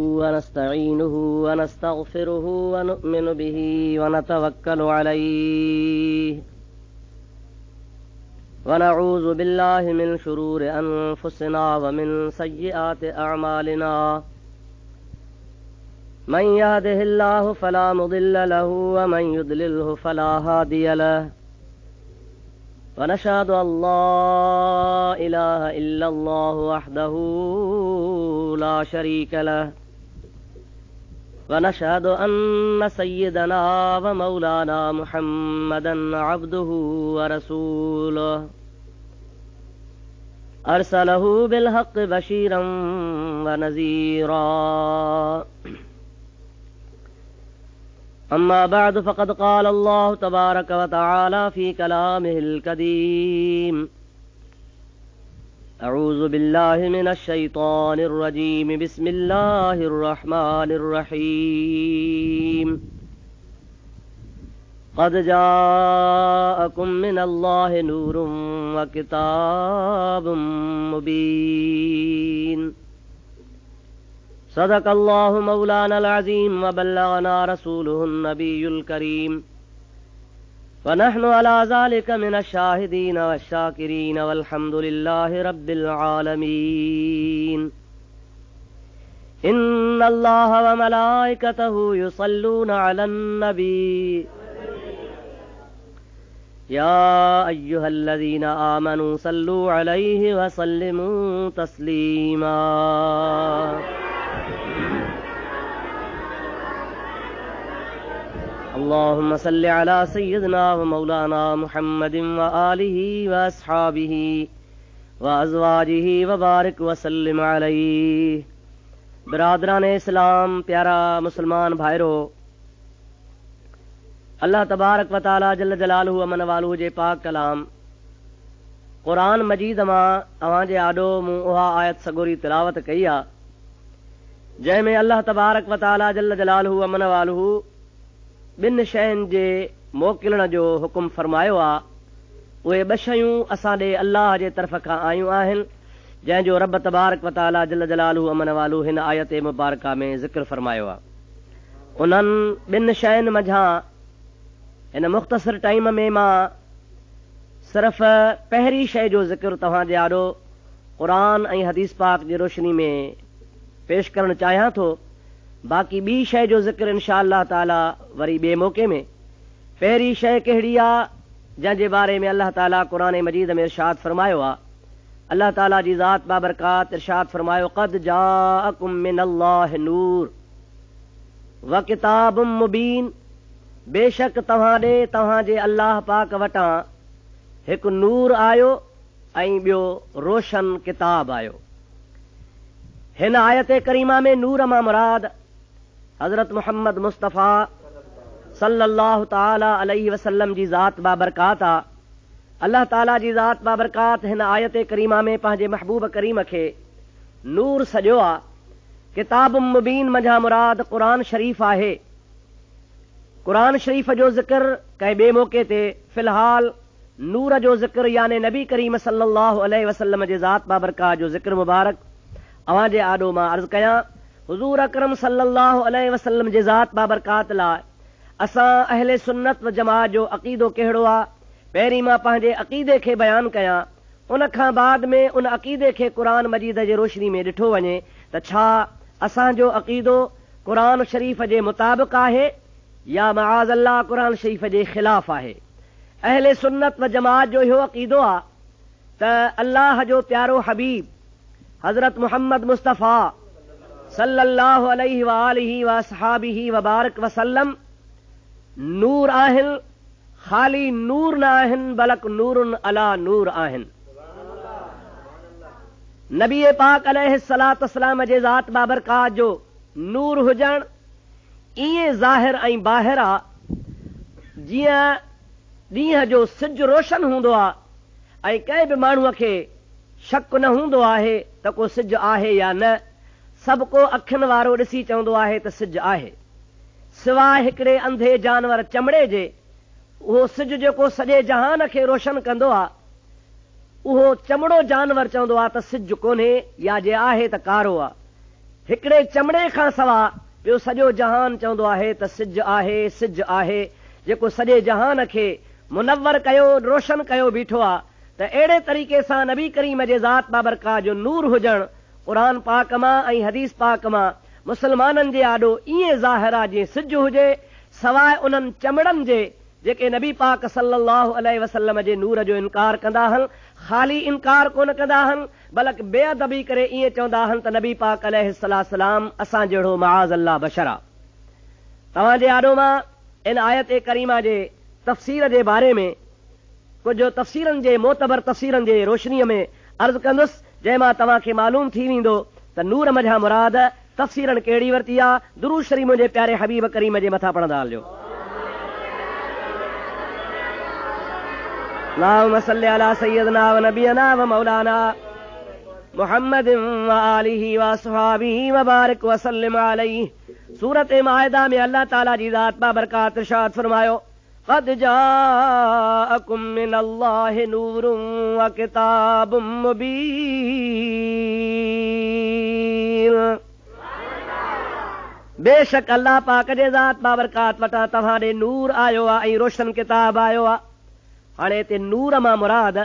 ونستعينه ونستغفره ونؤمن به ونتوكل عليه ونعوذ بالله من شرور أنفسنا ومن سيئات أعمالنا من يهده الله فلا مضل له ومن يضلله فلا هادي له ونشهد أن لا إله إلا الله وحده لا شريك له ونشهد أن سيدنا ومولانا محمدا عبده ورسوله أرسله بالحق بشيرا ونذيرا أما بعد فقد قال الله تبارك وتعالى في كلامه القديم أعوذ بالله من الشيطان الرجيم بسم الله الرحمن الرحيم قد جاءكم من الله نور وكتاب مبين صدق الله مولانا العظيم وبلغنا رسوله النبي الكريم ونحن على ذلك من الشاهدين والشاكرين والحمد لله رب العالمين إن الله وملائكته يصلون على النبي يا أيها الذين آمنوا صلوا عليه وسلموا تسليما اللهم صل على سيدنا ومولانا محمد وآله وأصحابه وأزواجه وبارك وسلم عليه برادران इस्लाम प्यारा मुसलमान भाइरो अल्लाह तबारक व तआला जल्ल जलालहु अमन वालहु जे पाक कलाम कुरान मजीद मां अवां जे आॾो मूं उहा आयत सगोरी तिलावत कई आहे जंहिंमें अल्लाह तबारक व तआला जल्ल जलालहु अमन वालहु ॿिनि शयुनि जे मोकिलण जो हुकुम फरमायो आहे उहे ॿ शयूं असां ॾे अल्लाह जे तरफ़ खां आयूं आहिनि जंहिंजो रब तबारक व तआला जल्ल जलालहु अमन वालहु हिन आयत मुबारका में ज़िक्र फरमायो आहे उन्हनि ॿिनि शयुनि मंझां हिन मुख़्तसर टाइम में मां सिर्फ़ पहिरीं शइ जो ज़िक्र तव्हां जे आॾो क़ुरान ऐं हदीस पाक जी रोशनी में पेश करणु चाहियां थो बाक़ी ॿी शइ जो ज़िक्र इंशा अल्लाह ताला वरी ॿिए मौक़े में पहिरीं शइ कहिड़ी आहे जंहिंजे बारे में अल्लाह ताला क़ुरान मजीद में इरशाद फरमायो आहे अल्लाह ताला जी ज़ात बाबरकात इरशाद फरमायो क़द जाअकुम मिनल्लाहि नूर व किताबुम मुबीन बेशक तव्हां ॾे तव्हां जे अल्लाह पाक वटां हिकु नूर आयो ऐं ॿियो रोशन किताब आयो हिन आयत करीमा में नूर मां मुराद हज़रत मुहम्मद मुस्तफ़ा सल्लल्लाहु ताला अलैहि वसल्लम जी ज़ात बाबरकात आहे अल्लाह ताला जी ज़ात बाबरकात हिन आयत करीमा में पंहिंजे महबूब करीम खे नूर सॼो आहे किताब मुबीन मंझां मुराद क़ुरान शरीफ़ आहे क़ुरान शरीफ़ जो ज़िक्र कंहिं ॿिए मौक़े ते फ़िलहाल नूर जो ज़िक्र याने नबी करीम सल्लल्लाहु अलैहि वसल्लम जे ज़ात बाबरकात जो ज़िक्र मुबारक अवां जे आॾो मां अर्ज़ कयां हुज़ूर अकरम सल्लल्लाहु अलैहि वसल्लम जे ज़ात बाबरकात लाइ असां अहले सुन्नत व जमात जो अक़ीदो कहिड़ो आहे पहिरीं मां पंहिंजे अक़ीदे खे बयानु कयां उन खां बाद में उन अक़ीदे खे क़ुरान मजीद जे रोशनी में ॾिठो वञे त छा असांजो अक़ीदो क़ुरान शरीफ़ जे मुताबिक़ आहे या मआज़ अल्लाह क़ुरान शरीफ़ जे ख़िलाफ़ आहे अहले सुन्नत व जमात जो इहो अक़ीदो आहे त अल्लाह जो प्यारो हबीब हज़रत मुहम्मद मुस्तफ़ा सल्लल्लाहु अलैहि व आलिहि व असहाबिहि व बारक वसल्लम नूर आहिनि ख़ाली नूर न आहिनि बल्कि नूरुन अला नूर आहिनि नबी पाक अलैहिस्सलातु वस्सलाम जे ज़ात बाबरकात जो नूर हुजण ईअं ज़ाहिर ऐं ॿाहिर आहे जीअं ॾींहं जो सिज रोशन हूंदो आहे ऐं कंहिं बि माण्हूअ खे शक न हूंदो आहे त को सिज आहे या न सभु को अखियुनि वारो ॾिसी चवंदो आहे त सिज आहे सवाइ हिकिड़े अंधे जानवर चमड़े जे उहो सिज जेको सॼे जहान खे रोशन कंदो आहे उहो चमड़ो जानवर चवंदो आहे त सिज कोन्हे या जे आहे त कारो आहे हिकिड़े चमड़े खां सवा ॿियो सॼो जहान चवंदो आहे त सिज आहे, सिज आहे, जेको सॼे जहान खे मुनव्वर कयो, रोशन कयो बीठो आहे। त अहिड़े तरीक़े सां नबी करीम जे ज़ात बाबरकात जो नूर हुजणु क़ुरान पाक मां ऐं हदीस पाक मां मुस्लमाननि जे आॾो ईअं ज़ाहिर आहे जीअं सिज हुजे, सवाइ उन्हनि चमड़नि जे जेके नबी पाक सल्लल्लाहु अलैहि वसल्लम जे नूर जो इनकार कंदा आहिनि। ख़ाली इनकार कोन कंदा आहिनि, बल्कि बेअदबी करे ईअं चवंदा आहिनि त नबी पाक अलैहिस्सलाम असां जहिड़ो मआज़ अल्लाह बशर आहे। तव्हांजे आॾो मां इन आयत करीमा जे तफ़सीर जे बारे में कुझु तफ़सीरनि जे मोतबर तफ़सीरनि जे रोशनीअ में अर्ज़ कंदुसि, जंहिंमां तव्हांखे मालूम थी वेंदो त नूर मझा मुराद तफ़सीरनि कहिड़ी वरिती आहे। दुरूद शरीफ़ मुंहिंजे प्यारे हबीब करीम जे मथां पढ़ंदा हलियो। अल्लाहुम्मा सल्लि अला सय्यदना व नबियना व मौलाना मुहम्मदिन व आलिहि व अस्हाबिहि व बारिक व सल्लिम अलैहि। सूरत माइदा में अल्लाह ताला जी ज़ात बाबरकात इरशाद फरमायो, क़द जाअकुम मिनल्लाहि नूरुन व किताबुम मुबीन। बेशक अल्लाह पाक जे ज़ात बाबरकात वटां तव्हां ॾे नूर आयो आहे ऐं रोशन किताब आयो आहे। हाणे हिते नूर मां मुराद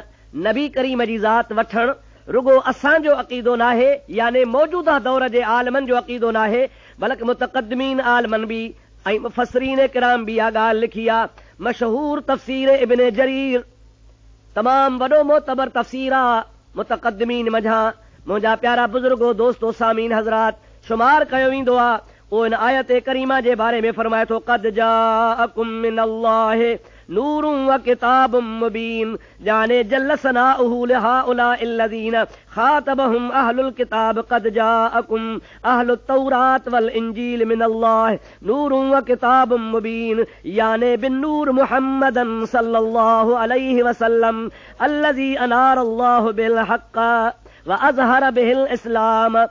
नबी करीम जी ज़ात वठणु रुगो असांजो अक़ीदो नाहे, यानी मौजूदा दौर जे आलमनि जो अक़ीदो नाहे, बल्कि मुतक़द्दिमीन आलमनि बि ऐं मुफ़स्सिरीन किराम बि इहा ॻाल्हि लिखी आहे। मशहूर तफ़सीर इब्न जरीर तमामु वॾो मोतबर तफ़सीर आहे। मुतक़द्दिमीन मझां मुंहिंजा प्यारा बुज़ुर्गो दोस्तो सामीन हज़रात शुमार कयो वेंदो आहे। उहो इन आयत करीमा जे बारे में फरमाए थो, क़द जाअकुम मिनल्लाहि नूरुन व किताबुम मुबीन, जाने जल्ल सनाउहु लिहाउलाइल लज़ीना खातबहुम अहलुल किताब क़द जाअकुम अहलुत तौरात वल इंजील मिनल्लाहि नूरुन व किताबुम मुबीन, याने बिन्नूर मुहम्मदन सल्लल्लाहु अलैहि वसल्लम अल्लज़ी अनारल्लाहु बिल हक़्क़ व अज़हर बिहिल इस्लाम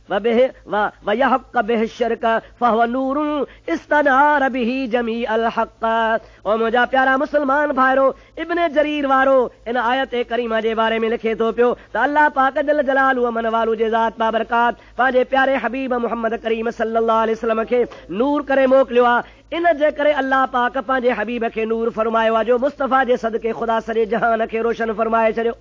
वयहक़्क़ बिहि शिर्क फहुव नूरुन इस्तनार बिही जमीअल हक़्क़। और मुंहिंजा प्यारा मुस्लमान भाइरो, इब्न जरीर वारो इन आयत करीमा जे बारे में लिखे थो पियो त अल्लाह पाक जल जलालु मन वालू जे ज़ात बाबरकात पंहिंजे प्यारे हबीब मुहम्मद करीम सल्लल्लाहु अलैहि वसल्लम खे नूर करे मोकिलियो आहे। इन जे करे अल्लाह पाक पंहिंजे हबीब खे नूर फरमायो आहे, जो मुस्तफ़ा जे सदके ख़ुदा सॼे जहान खे रोशन फरमाए छॾियो।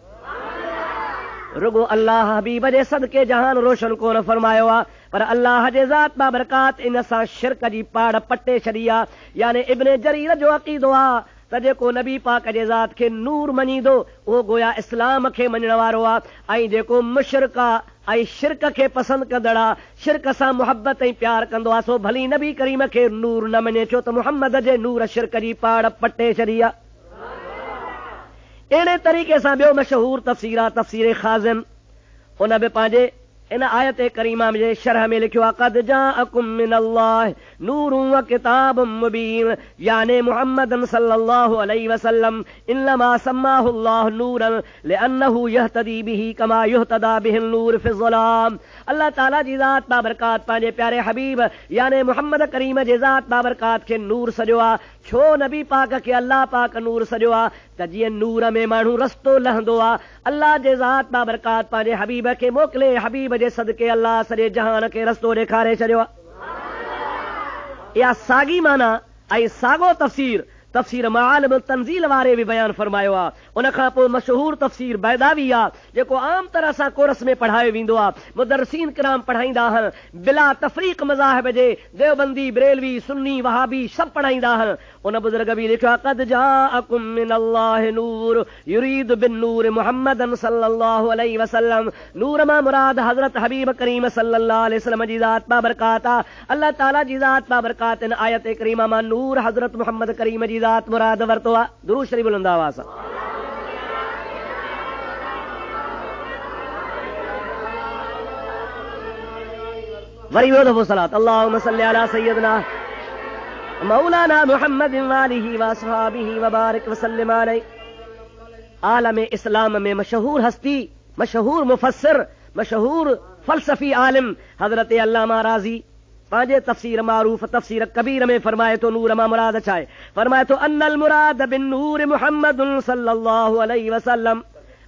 रुगो अल्लाह हबीब जे सदके जहान रोशन कोन फरमायो आहे, पर अल्लाह जे ज़ात बाबरकात इन सां शिरक जी पाड़ पटे छॾी आहे। यानी इब्न जरीर जो अक़ीदो आहे त जेको नबी पाक जे ज़ात खे नूर मञींदो उहो गोया इस्लाम खे मञण वारो आहे, ऐं जेको मुशरिक आहे ऐं शिरक खे पसंदि कंदड़ आहे, शिरक सां मुहबत ऐं प्यार कंदो आहे, सो भली नबी करीम खे नूर न मञे, छो त मुहम्मद जे नूर शिरक जी पाड़ पटे छॾी आहे। अहिड़े तरीक़े सां ॿियो मशहूर तफ़सीर आहे तफ़सीर ख़ाज़िम। उन बि पंहिंजे इन आयत करीमा जे शरह में लिखियो आहे, क़द जाअकुम मिनल्लाहि नूरुन व किताबुम मुबीन, यानी मुहम्मदन सल्लल्लाहु अलैहि वसल्लम इन्नमा सम्माहु अल्लाहु नूरन लिअन्नहु यहतदी बिही कमा युहतदा बिहिल नूर फि ज़ुलाम। अल्लाह ताला जी ज़ात बाबरकात पंहिंजे प्यारे हबीब यानी मुहम्मद करीम जे ज़ात बाबरकात खे नूर सॼो आहे। छो नबी पाक खे अल्लाह पाक नूर सॼो आहे त जीअं नूर में माण्हू रस्तो लहंदो आहे, अल्लाह जे ज़ात बाबरकात पंहिंजे हबीब खे मोकिले, हबीब जे सदके अल्लाह सॼे जहान खे रस्तो ॾेखारे छॾियो आहे। इहा साॻी माना ऐं साॻो तफ़सीर मालिम तंज़ील वारे बि बयान फरमायो आहे। उन खां पोइ मशहूर तफ़सीर बैदावी आहे, जेको आम तरह सां कोर्स में पढ़ायो वेंदो आहे। मुदर्रिसीन किराम पढ़ाईंदा आहिनि बिला तफ़रीक़ मज़ाहिब जे, देवबंदी, बरेलवी, सुन्नी, वहाबी सभु पढ़ाईंदा आहिनि। उन बुज़ुर्ग बि लिखियो आहे, क़द जाअकुम मिनल्लाहि नूर युरीद बिन्नूर मुहम्मदन सल्लल्लाहु अलैहि वसल्लम। नूर मां मुराद हज़रत हबीब करीम सल्लल्लाहु अलैहि वसल्लम जी ज़ात बाबरकात आहे। अल्लाह ताला जी ज़ात बाबरकात इन आयत करीमा मां नूर हज़रत मुहम्मद करीम जी ज़ात मुराद वरतो आहे। दुरूद शरीफ़ बुलंद आवाज़ सां वरी ॿियो दफ़ो सलात अल्लाहुम्मा सल्लि अला सय्यदना मौलाना मुहम्मदिन व आलिहि व अस्हाबिहि व बारिक व सल्लिम अलैहि। आलम इस्लाम में मशहूर हस्ती, मशहूर मुफस्सिर, मशहूर फलसफी आलिम हज़रत अल्लामा राज़ी पंहिंजे तफ़सीर मारूफ तफ़सीर कबीर में फरमाए थो, नूर मां मुराद छा आहे? फरमाए थो, अन्नल मुराद बिन नूर मुहम्मदुन सल्लल्लाहु अलैहि वसल्लम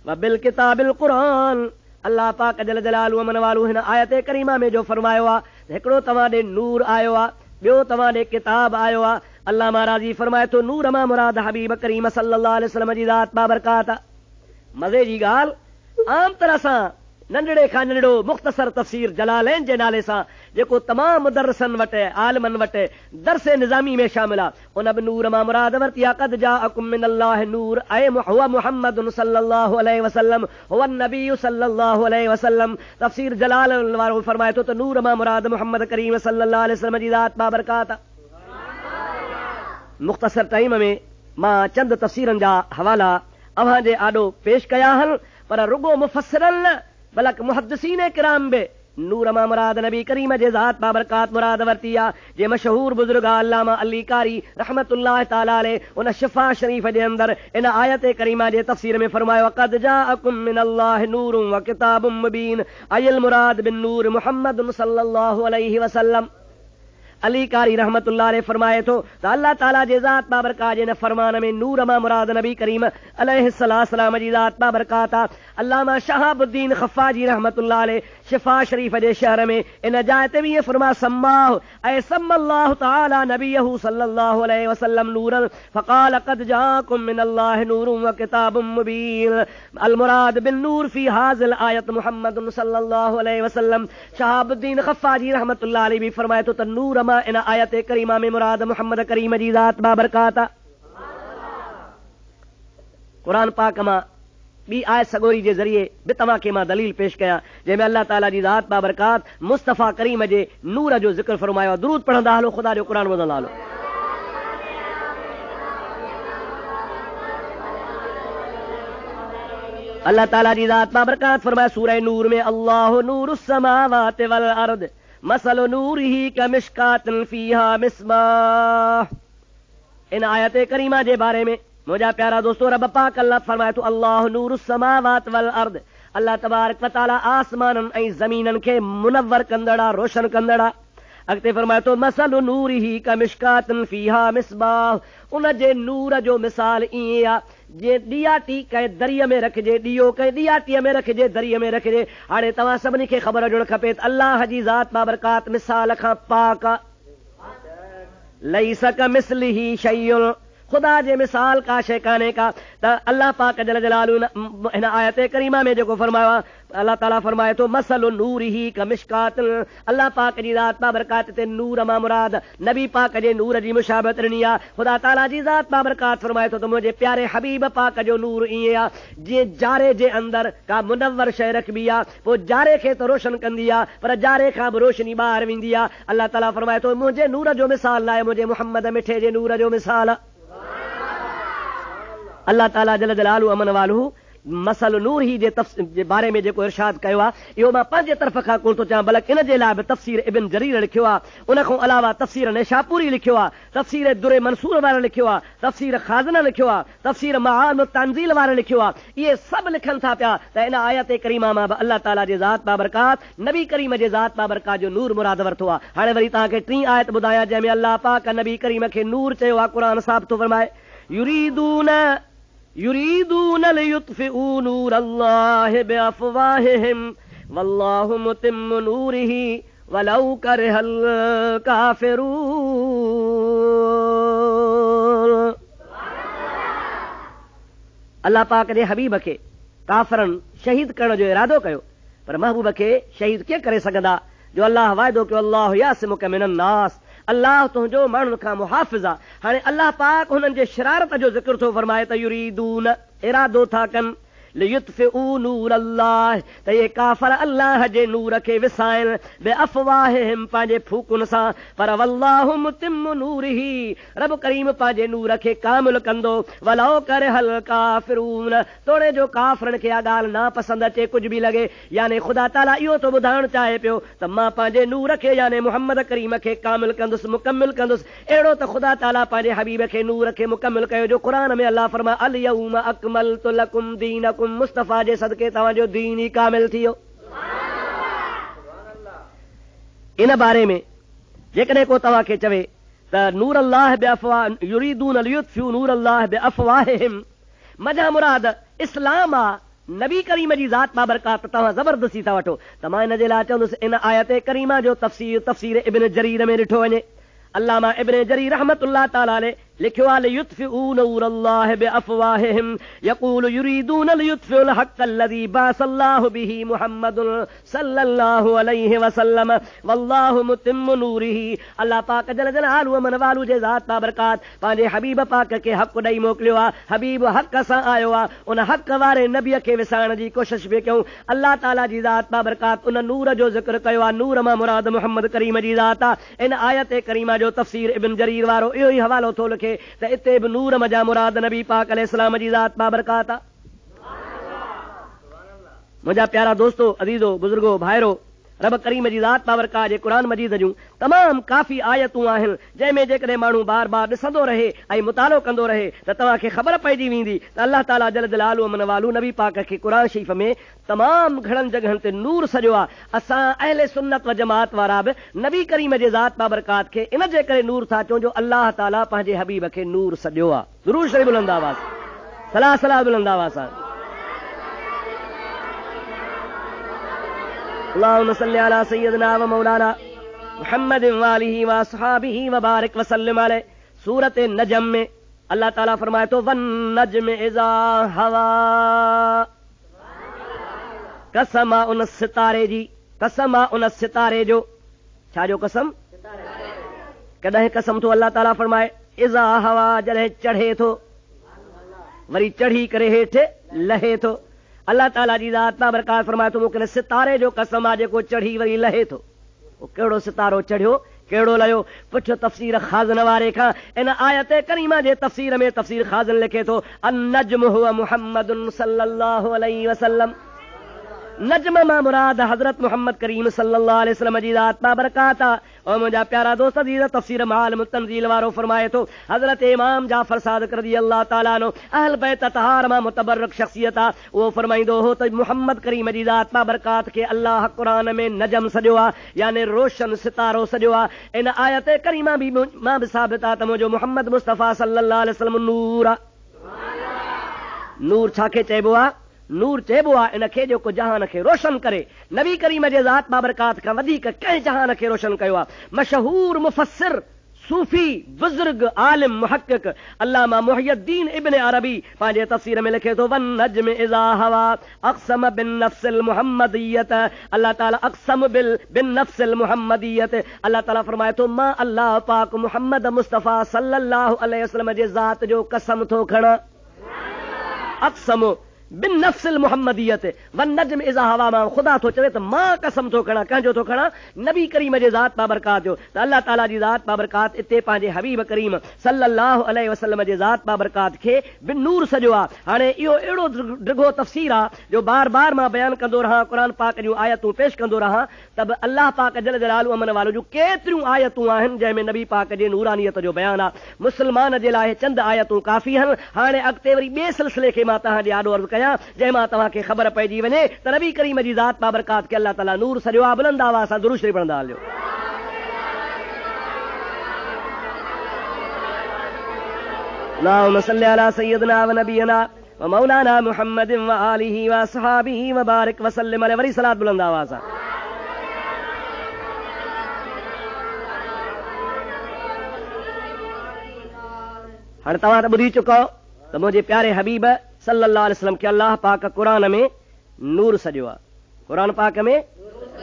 व बिल किताबिल क़ुरान अल्लाह पाक जल जलालु मन वालू हिन आयत करीमा में जो फरमायो आहे हिकिड़ो तव्हां ॾे नूर आयो आहे, ॿियो तव्हां ॾे किताब आयो आहे। अल्लाह महाराजी फरमाए थो नूर मां मुराद हबीब करीम सल्लल्लाहु अलैहि वसल्लम जी ज़ात बाबरकात। मज़े जी ॻाल्हि आम तरह सां नंढड़े खां नंढड़ो मुख़्तसर तफ़सीर जलालैन जे नाले सां जेको तमामु मुदर्रिसन वटि आलिमन वटि दर्स निज़ामी में शामिल आहे, उन बि नूर मां मुराद वरिती आहे क़द जाअकुम मिनल्लाहि नूर ऐ हुवा मुहम्मदुन सल्लल्लाहु अलैहि वसल्लम हुवा नबी सल्लल्लाहु अलैहि वसल्लम। तफ़सीर जलाल वारो फरमाए थो त नूर मां मुराद मुहम्मद करीम सल्लल्लाहु अलैहि वसल्लम जी ज़ात बाबरकात। मुख़्तसर टाइम में मां चंद तफ़सीरनि जा हवाला अव्हां जे आॾो पेश कया आहिनि, पर रुगो मुफ़स्सिरन न बल्कि मुहद्दिसीन किराम बि नूर मां मुराद नबी करीम जे ज़ात बाबरकात मुराद वरिती आहे। जे मशहूर बुज़ुर्ग अल्लामा अली कारी रहमतुल्लाह ताला अलैह उन शिफा शरीफ़ जे अंदर इन आयत करीमा जे तफ़सीर में फरमायो क़द जाअकुम मिनल्लाहि नूरुन व किताबुम मुबीन अयल मुराद बिन नूर मुहम्मद सल्लल्लाहु अलैहि वसल्लम। अली कारी रहमतुल्लाह अलैह फरमाए थो त अल्लाह ताला जे ज़ात बाबरकात जे न फरमान में नूर मां मुराद नबी करीम अलैहिस्सलाम जी ज़ात बाबरकात आहे। अल्लामा शहाबुद्दीन ख़फ़ाजी रहमतुल्लाह अलैह शिफा शरीफ जे शहर में इन जाइ ते बि फरमा सम्माहु ऐं सम्मल्लाहु तआला नबियहु सल्लल्लाहु अलैहि वसल्लम नूरन फ़क़ाल क़द जाअकुम मिनल्लाहि नूरुन व किताबुम मुबीन अल मुराद बिन नूर फी हाज़िल आयत मुहम्मदुन सल्लल्लाहु अलैहि वसल्लम। शहाबुद्दीन ख़फ़ाजी रहमतुल्लाह अलैह भी फरमाए थो त नूर इन आयत करीमा में मुराद मुहम्मद करीम जी ज़ात बाबरकात। कुरान पाक मां ॿी आयत सगोरी जे ज़रिए बि तव्हांखे मां दलील पेश कयां जंहिंमें अल्लाह ताला जी ज़ात बाबरकात मुस्तफ़ा करीम जे नूर जो ज़िक्र फरमायो आहे। दुरूद पढ़ंदा हलो, ख़ुदा जो क़ुरान ॿुधंदा हलो। अल्लाह ताला जी ज़ात बाबरकात फरमाए सूरह नूर में अल्लाहु नूरुस समावाति वल अर्द मसल नूरिही कमिश्कातिन फीहा मिस्बाह। इन आयत करीमा जे बारे में मुंहिंजा प्यारा दोस्तों रब पाक अल्लाह फरमाए थो अल्लाह नूरुस समावात वल अर्द। अल्लाह तबारक व तआला आसमाननि ऐं ज़मीननि खे मुनव्वर कंदड़ रोशन कंदड़। अॻिते फरमाए थो मसल नूरिही कमिश्कातिन फीहा मिस्बाह। उन जे नूर जो मिसाल ईअं आहे जे ॾियाटी कंहिं दरिया में रखिजे, ॾियो कंहिं ॾियाटीअ में रखिजे, दरिया में रखिजे। हाणे तव्हां सभिनी खे ख़बर हुजणु खपे त अल्लाह जी ज़ात बाबरकात मिसाल खां पाक आहे। लैस कमिस्लिही शैउन, ख़ुदा जे मिसाल का शइ कान्हे का। त अल्लाह पाक जल जलालु हिन आयत करीमा में जेको फरमायो आहे अल्लाह ताला फरमाए थो मसल नूरिही कमिश्कातिन। अल्लाह पाक जी ज़ात बाबरकात ते नूर मां मुराद नबी पाक जे नूर जी मुशाबत ॾिनी आहे। ख़ुदा ताला जी ज़ात बाबरकात फरमाए थो त मुंहिंजे प्यारे हबीब पाक जो नूर ईअं आहे जीअं जारे जे अंदरि का मुनव्वर शइ रखबी आहे, पोइ जारे खे त रोशन कंदी आहे पर जारे खां बि रोशनी ॿाहिरि वेंदी आहे। अल्लाह ताला फरमाए थो मुंहिंजे नूर जो मिसाल लाइ मुंहिंजे मुहम्मद मिठे जे नूर जो मिसाल। अल्लाह ताला जल जलालु अमन वालू मसल नूर ही जे बारे में जेको इरशाद कयो आहे इहो मां पंहिंजे तरफ़ खां कोन थो चवां, बल्कि इन जे लाइ बि तफ़सीर इब्न जरीर लिखियो आहे। उन खां अलावा तफ़सीर निशापुरी लिखियो आहे, तफ़सीर दुरे मंसूर वारो लिखियो आहे, तफ़सीर खाज़ना लिखियो आहे, तफ़सीर मआन तंज़ील वारो लिखियो आहे। इहे सभु लिखनि था पिया त इन आयत करीमा मां बि अल्लाह ताला जे ज़ात बाबरकात नबी करीम जे ज़ात बाबरकात जो नूर मुराद वरितो आहे। हाणे वरी तव्हांखे टीं आयत ॿुधायां जंहिंमें अल्लाह पाक नबी करीम खे नूर चयो आहे। क़ुरान साहिब थो फरमाए युरीदून लियुत्फिऊ नूरल्लाहि बिअफ़वाहिहिम वल्लाहु मुतिम्मु नूरिही वलौ करिहल काफ़िरून। अल्लाह पाक जे हबीब खे काफ़िरनि शहीद करण जो इरादो कयो, पर महबूब खे शहीद कीअं करे सघंदा जो अल्लाह वाइदो कयो अल्लाह यासिमुका मिनन नास, अल्लाह तुंहिंजो माण्हुनि खां मुहाफ़िज़ आहे। हाणे अल्लाह पाक हुननि जे शरारत जो ज़िक्र थो फरमाए त युरीदून इरादो था कनि लियुत्फिऊ नूर अल्लाह त ये काफ़िर अल्लाह जे नूर खे विसाइनि बिअफ़वाहिहिम पंहिंजे फूकुनि सां, पर वल्लाहु मुतिम्मु नूरिही रब करीम पंहिंजे नूर खे कामिल कंदो वलौ करिहल काफ़िरून। तोड़े जो काफ़िरनि खे इहा ॻाल्हि नापसंद अचे कुझु बि लॻे, यानी ख़ुदा ताला इहो थो ॿुधाइणु चाहे पियो त मां पंहिंजे नूर खे यानी मुहम्मद करीम खे कामिल कंदुसि, मुकमिल कंदुसि। अहिड़ो त ख़ुदा ताला पंहिंजे हबीब खे नूर खे मुकमिल कयो जो क़ुरान में अल्लाह फरमाए अल यौम अकमलतु लकुम दीनकुम, मुस्तफ़ा जे सदके तव्हांजो दीन ई कामिल थी वियो। इन बारे में जेकॾहिं को तव्हांखे चवे त नूर अल्लाह बिअफ़वाह युरीदून लियुत्फिऊ नूर अल्लाह बिअफ़वाहिहिम, मजा मुराद इस्लाम आहे नबी करीम जी ज़ात बाबरकात तव्हां ज़बरदस्ती था वठो त मां इन जे लाइ चवंदुसि इन आयत करीमा जो तफ़सीर इब्न जरीर में ॾिठो वञे। अल्लामा इब्न जरीर रहमतुल्लाह ताला अलैह लिखियो आहे युत्फिऊ नूरल्लाहि बिअफ़वाहिहिम यक़ूलु युरीदून लियुत्फिउल हक़्क़ल्लज़ी बअसल्लाहु बिही मुहम्मदुन सल्लल्लाहु अलैहि वसल्लम वल्लाहु मुतिम्मु नूरिही। अल्लाह पाक जल जलालहु व मन वालू जे ज़ात बाबरकात पंहिंजे हबीब पाक खे हक़ ॾेई मोकिलियो आहे। हबीब हक़ सां आयो आहे, उन हक़ वारे नबीअ खे विसारण जी कोशिश पिए कयूं। अल्लाह ताला जी ज़ात बाबरकात उन नूर जो ज़िक्र कयो आहे। नूर मां मुराद मुहम्मद करीम जी ज़ात आहे। इन आयत करीमा जो तफ़सीर इब्न जरीर वारो इहो ई हवालो थो लिखे त इते बि नूर मजा मुराद नबी पाक अलैहिस्सलाम जी ज़ात बाबरकात आहे। मुंहिंजा प्यारा दोस्तो, अज़ीज़ो, बुज़ुर्गो, भाइरो, रब करीम जी ज़ात बाबरकात जे क़ुरान मजीद जूं तमामु काफ़ी आयतूं आहिनि जंहिंमें जेकॾहिं माण्हू बार बार ॾिसंदो रहे ऐं मुतालो कंदो रहे त तव्हांखे ख़बर पइजी वेंदी त अल्लाह ताला जल जलालहु मन वालू नबी पाक खे क़ुरान शरीफ़ में तमामु घणनि जॻहनि ते नूर सॼो आहे। असां अहले सुन्नत व जमात वारा बि नबी करीम जे ज़ात बाबरकात खे इन जे करे नूर था चऊं जो अल्लाह ताला पंहिंजे हबीब खे नूर सॼो आहे। ज़रूर शरीफ़ बुलंद आवाज़, सलाह सलाह बुलंद आवाज़ सां। अल्लाहुम्मा सल्लि अला सय्यिदना व मौलाना मुहम्मद व आलिहि व अस्हाबिहि व बारिक व सल्लिम अलैहि। सूरत नजम में अल्लाह ताला फरमाए तो वन नजम इज़ा हवा, कसम आहे उन सितारे जी, कसम आहे उन सितारे जो। छा जो कसम? कॾहिं कसम थो अल्लाह ताला फरमाए इज़ा हवा, जॾहिं चढ़े थो, वरी चढ़ी करे हेठि लहे थो। अल्लाह ताला जी ज़ात बाबरकात फरमाए थो मूंखे सितारे जो कसम आहे जेको चढ़ी वरी लहे थो। कहिड़ो सितारो चढ़ियो, कहिड़ो लहियो? पुछो तफ़सीर ख़ाज़न वारे खां। इन आयत करीमा जे तफ़सीर में तफ़सीर ख़ाज़न लिखे थो अन-नज्म हुवा मुहम्मदुन सल्लल्लाहु अलैहि वसल्लम। नजम मां मुराद हज़रत मुहम्मद करीम सल्लल्लाहु अलैहि वसल्लम जी ज़ात बाबरकात आहे। और मुंहिंजा प्यारा दोस्त अज़ीज़, तफ़सीर मालिम तंज़ील वारो फरमाए थो हज़रत इमाम जाफ़र सादिक़ रज़ी अल्लाह ताला अन्हु अहल बैत तहार मां मुतबर्रक शख़्सियत आहे। उहो फरमाईंदो हो त मुहम्मद करीम जी ज़ात बाबरकात खे अल्लाह क़ुरान में नजम सॼो आहे, यानी रोशन सितारो सॼो आहे। इन आयत करीमा बि मां बि साबित आहे त मुंहिंजो मुहम्मद मुस्तफ़ा सल्लल्लाहु अलैहि वसल्लम नूर आहे। नूर छा खे चइबो आहे? नूर चइबो आहे इन खे जेको जहान खे रोशन करे। नबी करीम जे ज़ात बाबरकात खां वधीक कंहिं जहान खे रोशन कयो आहे। मशहूर मुफ़स्सिर, सूफ़ी, बुज़ुर्ग, आलिम, मुहक़्क़िक़ अल्लामा मुहियुद्दीन इब्न अरबी पंहिंजे तफ़सीर में लिखे थो वन नज्म इज़ा हवा अक़सम बिन नफ़्सिल मुहम्मदियत। अल्लाह ताला अक़सम बिन नफ़्सिल मुहम्मदियत। अल्लाह ताला फरमाए थो मां अल्लाह पाक मुहम्मद मुस्तफ़ा सल्लल्लाहु अलैहि वसल्लम जे ज़ात जो कसम थो खणा। अक़सम बिन नफ़्सिल मुहम्मदियत वन नज्म इज़ा हवा मां ख़ुदा थो चवे त मां कसम थो खणा। कंहिंजो थो खणा? नबी करीम जे ज़ात बाबरकात जो। त अल्लाह ताला जी ज़ात बाबरकात इते पंहिंजे हबीब करीम सल्लल्लाहु अलैहि वसल्लम जे ज़ात बाबरकात खे बिन नूर सॼो आहे। हाणे इहो अहिड़ो डिघो तफ़सीर आहे जो बार बार मां बयानु कंदो रहां, क़ुरान पाक जूं आयतूं पेश कंदो रहां त बि अल्लाह पाक जल जलालहु अमन वालो जूं केतिरियूं आयतूं आहिनि जंहिंमें नबी पाक जे नूरानियत जो बयानु आहे। मुस्लमान जे लाइ चंद आयतूं काफ़ी आहिनि। हाणे अॻिते वरी ॿिए सिलसिले खे मां तव्हां ॾे आॾो अर्ज़ु कयां जंहिं मां तव्हांखे ख़बर पइजी वञे त नबी करीम जी ज़ात बाबरकात खे अल्लाह ताला नूर सॼो आहे। बुलंद आवाज़ सां दुरूद शरीफ़ पढ़ंदा हलियो। अल्लाहुम्मा सल्लि अला सय्यिदना व नबियना व मौलाना मुहम्मद व आलिहि व अस्हाबिहि व बारिक व सल्लिम अलैहि। वरी सलात बुलंद आवाज़ सां। हाणे तव्हां त ॿुधी चुको त मुंहिंजे प्यारे हबीब सल्लल्लाहु अलैहि वसल्लम खे अल्लाह पाक क़ुरान में नूर सॼो आहे। क़ुरान पाक में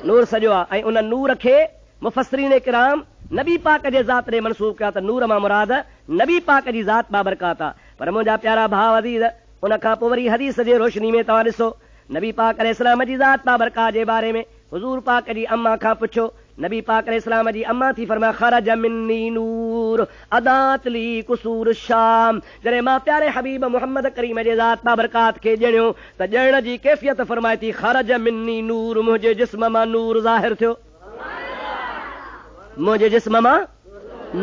नूर सॼो आहे ऐं उन नूर खे मुफ़स्सिरीन किराम नबी पाक जे ज़ात ॾे मनसूब कया त नूर मां मुराद नबी पाक जी ज़ात बाबरकात आहे। पर मुंहिंजा प्यारा भाउ अज़ीज़, उन खां पोइ वरी हदीस जे रोशनी में तव्हां ॾिसो नबी पाक अलैहिस्सलाम जी ज़ात बाबरकात जे बारे में हुज़ूर पाक जी अम्मा खां पुछो। नबी पाक अलैहिस्सलाम जी अम्मा थी फरमाए ख़रज मिन्नी नूर अदात ली कुसूर शाम। जॾहिं मां प्यारे हबीब मुहम्मद करीम जे ज़ात बाबरकात खे ॼणियो त ॼणण जी कैफ़ियत फरमाए थी ख़रज मिन्नी नूर, मुंहिंजे जिस्म मां नूर ज़ाहिर थियो। मुंहिंजे जिस्म मां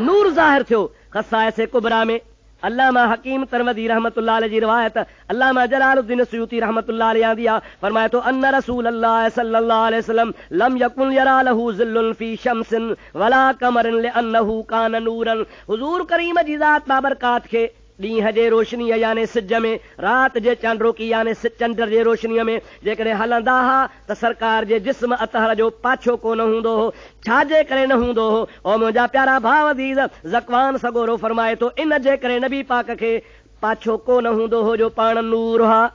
नूर ज़ाहिर थियो। ख़साइस कुबरा में अल्लामा हकीम तरमदी रहमतुल्लाह अलैहि जी रिवायत अल्लामा जलालुद्दीन सुयूती रहमतुल्लाह अलैहि आंदी आहे। फरमाए तो अन्न रसूलुल्लाह सल्लल्लाहु अलैहि वसल्लम लम यकुन यरा लहू ज़िल्लुन फी शम्सिन वला कमरिन लिअन्नहु कान नूरन। हुजूर करीम जी ज़ात बाबरकात खे ॾींहं जे रोशनीअ याने सिज में, राति जे चंडरोकी याने चंड जे रोशनीअ में जेकॾहिं हलंदा हुआ त सरकार जे जिस्म अतहर जो पाछो कोन हूंदो हो। छाजे करे न हूंदो हो? ओ मुंहिंजा प्यारा भाउ अज़ीज़, ज़कवान सगोरो फरमाए थो, इन जे करे नबी पाक खे पाछो कोन हूंदो हो जो पाण नूर हा।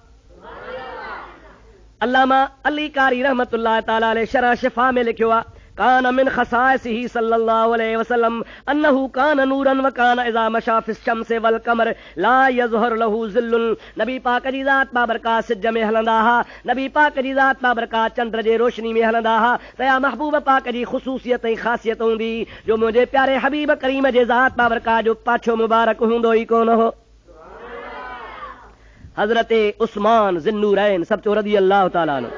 अल्लामा अली कारी रहमतुल्लाह ताला अलैहि शरह शिफा में लिखियो आहे, कान मिन खसाइसिही सल्लल्लाहु अलैहि वसल्लम अन्नहु कान नूरन व कान इज़ा मशा फिस शम्स वल कमर ला यज़हर लहू ज़िल्लुन। नबी पाक जी ज़ात बाबरकात सिज में हलंदा हा, नबी पाक जी ज़ात बाबरकात चंड जे रोशनी में हलंदा हा। तया महबूब पाक जी ख़ुसूसियत ऐं ख़ासियत हूंदी जो मुंहिंजे प्यारे हबीब करीम जे ज़ात बाबरकात जो पाछो मुबारक हूंदो ई कोन हो। हज़रत उस्मान ज़िन्नूरैन सब चो रज़ी अल्लाह ताला अन्हु,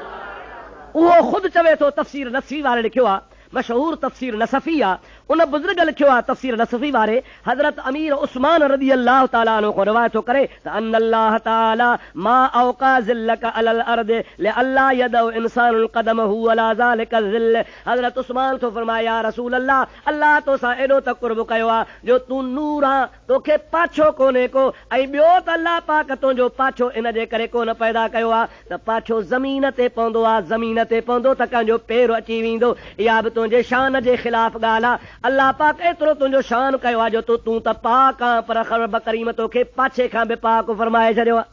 उहो ख़ुदि चवे थो, तफ़सीर नसफ़ी वारे लिखियो आहे, मशहूर तफ़सीर नसफ़ी आहे, उन बुज़ुर्ग लिखियो आहे तफ़सीर नसफ़ी वारे, हज़रत अमीर उस्मान रज़ी अल्लाह ताला अन्हु को रिवायत थो करे त अन अल्लाह ताला मा औका ज़िल्लक अलल अर्द लिअल्ला यदउ इंसानुन क़दमहु अला ज़ालिका ज़िल्ल। हज़रत उस्मान थो फरमाए, या रसूल अल्लाह, अल्लाह तोसां एॾो त क़ुर्ब कयो आहे जो तूं नूर आहे, तोखे पाछो कोन्हे को, ऐं ॿियो त अल्लाह पाक तुंहिंजो पाछो इन जे करे कोन पैदा कयो आहे त पाछो ज़मीन ते पवंदो आहे, ज़मीन ते पवंदो त कंहिंजो पेर अची वेंदो। इहा बि तुंहिंजे शान जे ख़िलाफ़ ॻाल्हि आहे। अल्लाह पाक एतिरो तुंहिंजो शान कयो आहे जो तूं त पाक आहे, पर रब करीम तोखे पाछे खां बि पाक फरमाए छॾियो आहे।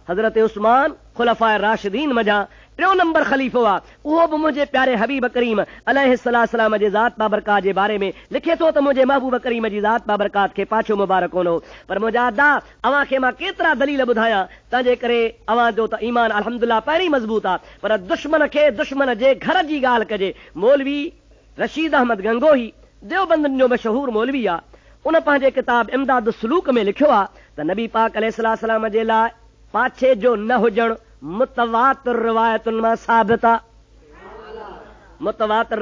हज़रत उस्मान खुलफाए राशिदीन मञा टियों नंबर ख़लीफ़ो आहे, उहो बि मुंहिंजे प्यारे हबीब करीम अलैहिस्सलाम जे ज़ात बाबरकात जे बारे में लिखे थो त मुंहिंजे महबूब करीम जी ज़ात बाबरकात खे पाछो मुबारक कोन हो। पर मुंहिंजा अदा अव्हां खे मां केतिरा दलील ॿुधायां, तंहिंजे करे अव्हां जो त ईमान अल्हम्दुलिल्लाह पहिरीं मज़बूत आहे, पर दुश्मन खे दुश्मन जे घर जी ॻाल्हि कजे। मौलवी रशीद अहमद गंगोही देवबंदनि जो मशहूर मौलवी आहे, उन पंहिंजे किताब इमदाद सलूक में लिखियो आहे त नबी पाक अलैहिस्सलाम जे लाइ पाछे जो न हुजणु मुतवातिर रिवायतुनि मां साबित आहे। मुतवातिर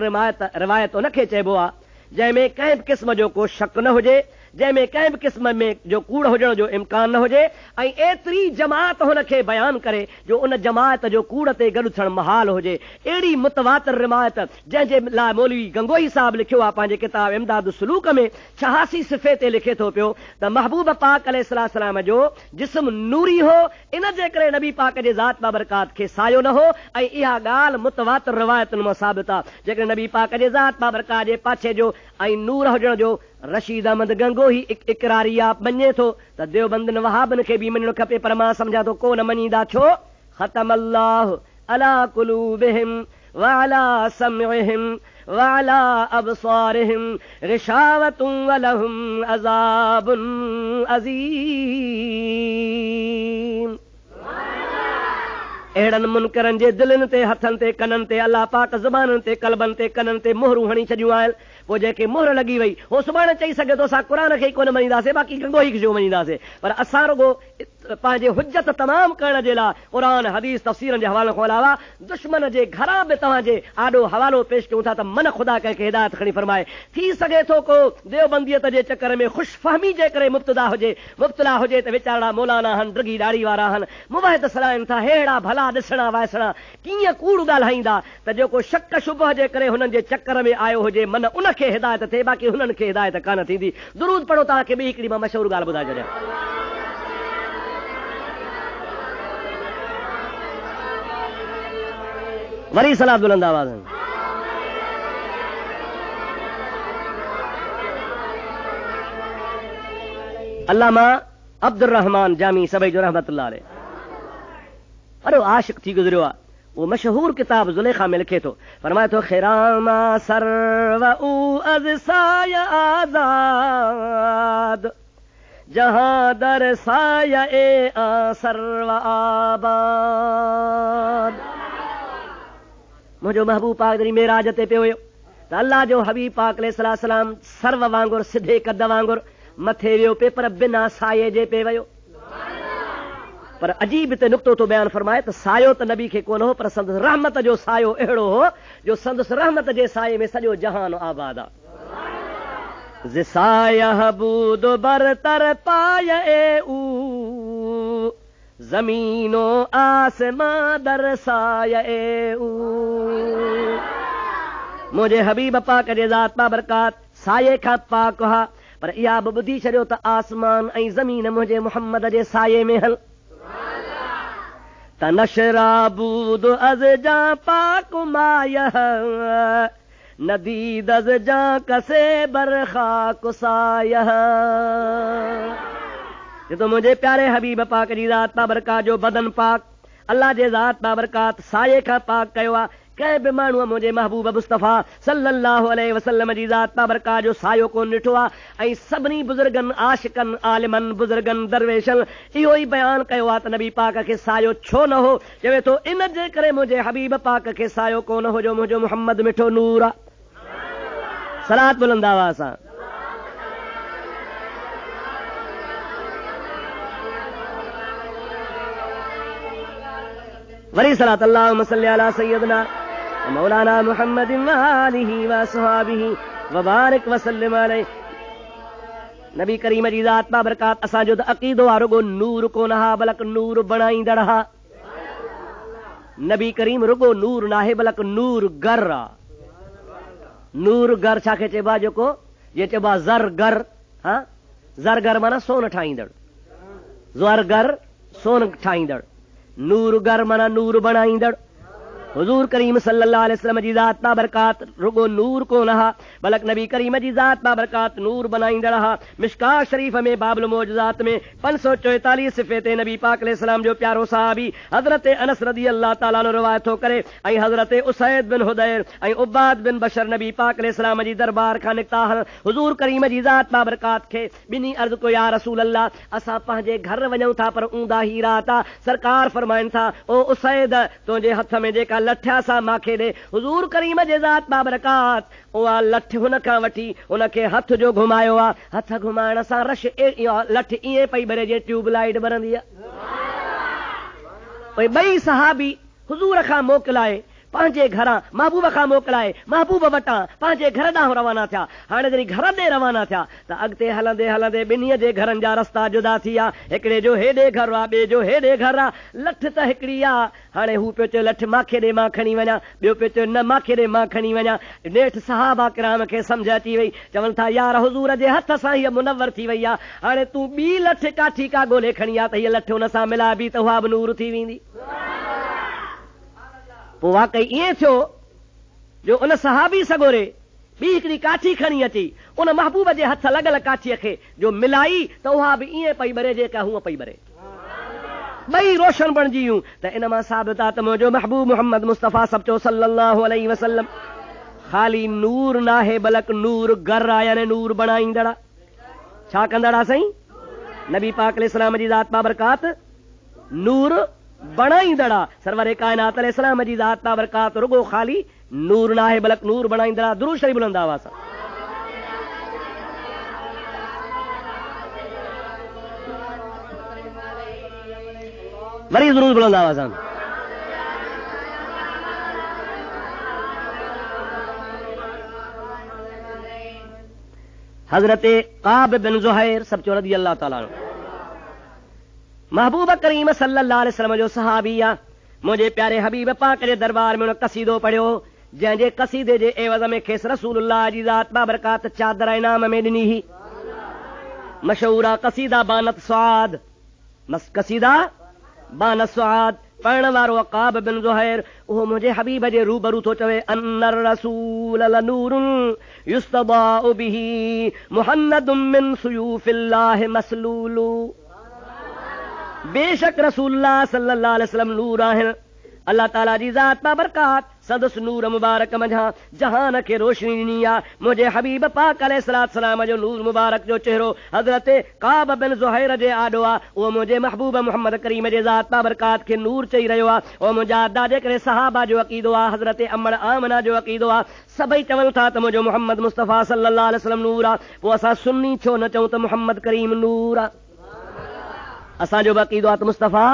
रिवायत उनखे चइबो आहे जंहिंमें कंहिं बि क़िस्म जो को शक न हुजे, जंहिंमें कंहिं बि क़िस्म में जो कूड़ हुजण जो इम्कान न हुजे, ऐं एतिरी जमात हुनखे बयानु करे जो उन जमात जो कूड़ ते गॾु थियणु महाल हुजे। अहिड़ी मुतवातिर रिवायत जंहिंजे लाइ मौलवी गंगोही साहब लिखियो आहे पंहिंजे किताब इमदाद सलूक में 86 सिफ़े ते लिखे थो पियो त महबूब पाक अलैहिस्सलाम जो जिस्म नूरी हो, इन जे करे नबी पाक जे ज़ात बाबरकात खे सायो न हो, ऐं इहा ॻाल्हि मुतवातिर रिवायतुनि मां साबित आहे। जेकॾहिं नबी पाक जे ज़ात बाबरकात जे पाछे जो ऐं नूर हुजण जो रशीद अहमद गंगोही इकरारिया मञे थो त देवबंदन वहाबन खे बि मञणु खपे, पर मां सम्झा थो कोन मञींदा। छो? ख़तम अल्लाहु अला कुलूबिहिम व अला समइहिम व अला अबसारिहिम गिशावतुन व लहुम अज़ाबुन अज़ीम। अहिड़नि मुनकरनि जे दिलनि ते, हथनि ते, कननि ते अल्लाह पाक ज़बाननि ते, कल्बनि ते, कननि ते मोहरूं हणी छॾियूं आहिनि। पोइ जेके मोहर लॻी वई हो सुभाणे चई सघे थो असां क़ुर खे ई कोन मञींदासीं, बाक़ी गंगोही खे छो मञींदासीं, पर असां रुगो पंहिंजे हुज्जत तमामु करण जे लाइ क़ुर हदीस तफ़सीरनि जे हवालनि खां अलावा दुश्मन जे घरां बि तव्हांजे आॾो हवालो पेश कयूं था त मन ख़ुदा कंहिंखे हिदायत खणी फरमाए। थी सघे थो को देवबंदियत जे चकर में ख़ुशफ़हमी जे करे मुब्तला हुजे त वीचारा मौलाना आहिनि, ड्रगी ॾाढ़ी वारा आहिनि, मुबाहित सलाइनि था, हेड़ा भला ॾिसणा वाइसणा कीअं कूड़ ॻाल्हाईंदा त जेको शक शुबह जे करे हुननि जे चकर में आयो हुजे मन उनखे हिदायत थिए, बाक़ी हुननि खे हिदायत कान थींदी। दुरूद पढ़ो, तव्हांखे ॿी हिकिड़ी मां मशहूर ॻाल्हि ॿुधाए छॾियां। वरी सलात बुलंद आवाज़ में अल्लामा अब्दुर रहमान जामी सभई जो रहमतुल्लाह अलैह अरे आशिक थी गुज़रियो आहे। वो मशहूर किताब ज़ुलेखा में लिखे थो, फरमाए थो खिरामा सर्व उ अज़ साया आज़ाद जहां दर साया ए आ सर्व आबाद। मुंहिंजो महबूब पाक जॾहिं मेराज ते पियो हुयो त अल्लाह जो हबीब पाक अलैहिस्सलाम सर्व वांगुरु सिधे कद वांगुरु मथे वियो पे, पर बिना साये जे पे वियो। पर अजीब हिते नुक्तो थो बयानु फरमाए त सायो त नबी खे कोन हो, पर संदसि रहमत जो सायो अहिड़ो हो जो संदसि रहमत जे साये में सॼो जहान आबाद आहे। ज़िसाया बूद बरतर पाए ए ऊ ज़मीनो आसमां दर साया ए ऊ। मुंहिंजे हबीब पाक जे ज़ात बाबरकात साये खां पाक हा, पर इहा बि ॿुधी छॾियो त आसमान ऐं ज़मीन मुंहिंजे मुहम्मद जे साये में हल त नशराबूद अज़ जा पाक मायह नदीद अज़ जा कसे बरखा कुसायह। ये तो मुझे प्यारे हबीब पाक जी ज़ात बाबरकात जो बदन पाक अल्लाह जे ज़ात बाबरकात साये खां पाक कयो आहे। कंहिं बि माण्हूअ मुंहिंजे महबूब मुस्तफ़ा सल्लल्लाहु अलैहि वसल्लम जी ज़ात बाबरकात जो सायो कोन ॾिठो आहे। ऐं सभिनी बुज़ुर्गनि आशिकनि आलिमनि बुज़ुर्गनि दरवेशनि इहो ई बयानु कयो आहे त नबी पाक खे सायो छो न हो। चवे थो इन जे करे मुंहिंजे हबीब पाक खे सायो कोन हो जो मुंहिंजो मुहम्मद मिठो नूर आहे। सलात बुलंद आवाज़ सां वरी सलात अल्लाहुम्मा सल्ली अला सय्यदना मौलाना मुहम्मदिन व आलिहि व असहाबिहि व बारिक व सल्लिम अलैहि। नबी करीम जी ज़ात बाबरकात असांजो त अक़ीदो आहे रुगो नूर कोन हा बल्कि नूर बणाईंदड़ हा। नबी करीम रुगो नूर नाहे बल्कि नूर गर आहे। नूर गर छाखे चइबो आहे जेको जे चइबो आहे ज़रगर। हा ज़रगर माना सोन ठाहींदड़। ज़रगर सोन ठाहींदड़। नूर गर माना नूर बणाईंदड़। हुजूर करीम सल्लल्लाहु अलैहि वसल्लम जी ज़ात बाबरकात रुगो नूर कोन हा बल्कि नबी करीम जी ज़ात बाबरकात नूर बणाईंदड़ हा। मिशकात शरीफ में बाबुल मौजज़ात में 544 सिफ़े ते नबी पाक अलैहिस्सलाम जो प्यारो सहाबी हज़रत अनस रज़ी अल्लाह ताला अन्हु रिवायत थो करे ऐं हज़रत उसैद बिन हुदैर ऐं उबाद बिन बशर नबी पाक अलैहिस्सलाम जी दरबार खां निकिता हुजूर करीम जी ज़ात बाबरकात खे ॿिन्ही अर्ज़ कयो या रसूल अल्लाह असां पंहिंजे घर वञूं था पर ऊंदा ही रात आहे। सरकार फरमाइनि था ओ उसैद तुंहिंजे हथ में जेका लठिया सां माखे ॾे। हुजूर करीम जे ज़ात बाबरकात उहा लठ हुन खां वठी हुनखे हथ जो घुमायो आहे। हथ घुमाइण सां रश लठ ईअं पई भरे जे ट्यूबलाइट बरंदी आहे। पोइ ॿई सहाबी हुजूर खां मोकिलाए पंहिंजे घरां महबूब खां मोकिलाए महबूब वटां पंहिंजे घर ॾांहुं रवाना थिया। हाणे जॾहिं घर ॾे रवाना थिया त अॻिते हलंदे हलंदे ॿिन्हीअ जे घरनि जा रस्ता जुदा थी विया। हिकिड़े जो हेॾे घर आहे ॿिए जो हेॾे घर आहे। लठ त हिकिड़ी आहे। हाणे हू पियो चए लठ माखे ॾे मां खणी वञा ॿियो पियो चए न माखे ॾे मां खणी वञा। नेठि सहाबा किराम खे सम्झ अची वई। चवनि था यार हुजूर जे हथ सां हीअ मुनवर थी वई आहे। हाणे तूं ॿी लठ काठी का ॻोल्हे खणी आहे त हीअ लठ हुन सां मिलाइबी त उहा बि नूर थी वेंदी। पोइ वाकई ईअं थियो जो उन सहाबी सगोरे ॿी हिकिड़ी काठी खणी अची उन महबूब जे हथ लॻल काठीअ खे जो मिलाई त उहा बि ईअं पई भरे जेका हूअं पई भरे। ॿई रोशन बणिजी वियूं त इन मां साबित आहे त मुंहिंजो महबूब मुहम्मद मुस्तफ़ा सचो सल्लल्लाहु अलैहि वसल्लम ख़ाली नूर नाहे बल्कि नूर गर आहे यानी नूर बणाईंदड़ आहे। छा कंदड़ आहे साईं? नबी पाक अलैहिस्सलाम जी ज़ात बाबरकात नूर बणाईंदड़ आहे। सरवर कायनात अलैहिस्सलाम जी ज़ात बाबरकात रुगो ख़ाली नूर नाहे बल्कि नूर बणाईंदड़ आहे। दुरूद शरीफ बुलंद आवाज़ सां वरी दुरूद बुलंद आवाज़ सां हज़रत काब बिन ज़ुहैर सब चो रज़ी अल्लाह ताला अन्हु महबूब करीम सल्लल्लाहु अलैहि वसल्लम जो सहाबी आहे। मुंहिंजे प्यारे हबीब पाक जे दरबार में उन कसीदो पढ़ियो जंहिंजे कसीदे जे एवज़ में खेसि रसूलुल्लाह जी ज़ात बाबरकात चादर इनाम में ॾिनी ही। मशहूर आहे कसीदा बानत सुआद। कसीदा बानत सुआद पढ़ण वारो काब बिन ज़ुहैर उहो मुंहिंजे हबीब जे रूबरू थो चवे अन्नर रसूल लनूरुन युस्तदाउ बिही मुहन्नदुम मिन सुयूफिल्लाहि मसलूलु। बेशक रसूलुल्लाह सल्लल्लाहु अलैहि वसल्लम नूर आहिनि। अल्लाह ताला जी ज़ात बाबरकात सदस नूर मुबारक मंझां जहान खे रोशनी ॾिनी आहे। मुंहिंजे हबीब पाक अलैहिस्सलाम जो नूर मुबारक जो चेहरो हज़रत काब बिन ज़ुहैर जे आॾो आहे। उहो मुंहिंजे महबूब मुहम्मद करीम जे ज़ात बाबरकात खे नूर चई रहियो आहे। उहो मुंहिंजा अदा जे करे सहाबा जो अक़ीदो आहे। हज़रत अमर आमना जो अक़ीदो आहे। सभई चवनि था त मुंहिंजो मुहम्मद मुस्तफ़ा सल्लल्लाहु अलैहि वसल्लम नूर आहे। पोइ असां सुन्नी छो न चऊं त मुहम्मद करीम नूर आहे। असांजो बि अक़ीदो आहे त मुस्तफ़ा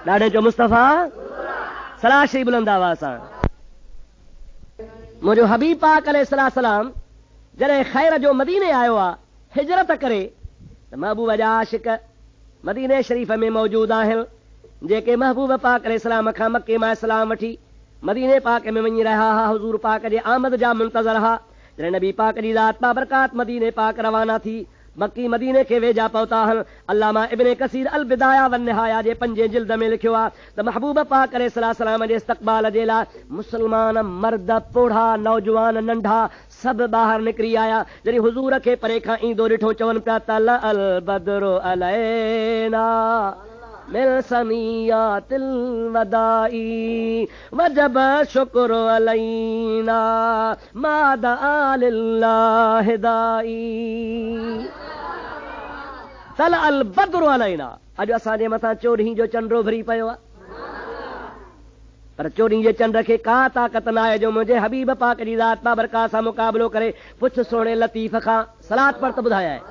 ॾाढे जो मुस्तफ़ा सलाह शरी बुलंद आवाज़ सां मुंहिंजो हबीब पाक अलैहिस्सलाम जॾहिं ख़ैर जो मदीने आयो आहे हिजरत करे त महबूब जा आशिक मदीने शरीफ़ में मौजूद आहिनि जेके महबूब पाक अलैहिस्सलाम खां मके मां इस्लाम वठी मदीने पाक में वञी रहिया हुआ। हुज़ूर पाक जे आमद जा मुंतज़र हा। जॾहिं नबी पाक जी ज़ात बाबरकात मदीने पाक रवाना थी, मक्की मदीने के वेझा पहुता हन। अल्लामा इब्ने कसीर अल बिदाया वन निहाया जे 5 जिल्द में लिखियो आहे त महबूब पाक अलैहिस्सलाम जे इस्तक़बाल जे लाइ मुस्लमान मर्द पोढ़ा नौजवान नंढा सभु ॿाहिरि निकिरी आया। जॾहिं हुज़ूर खे परे खां ईंदो ॾिठो चवनि पिया तल अल बदरो अलैना मिल सनियातिल वदाई वजब शुक्र अलैना मादा लिल्लाहि दाई। तल अल बदरो अलैना, अॼु असांजे मथां 14 जो चंड उभरी पियो आहे, पर 14 जे चंड खे का ताक़त न आहे जो मुंहिंजे हबीब पाक जी ज़ात बाबरकात सां मुक़ाबिलो करे। पुछ सोणे लतीफ़ खां सलात पर त ॿुधाया आहे।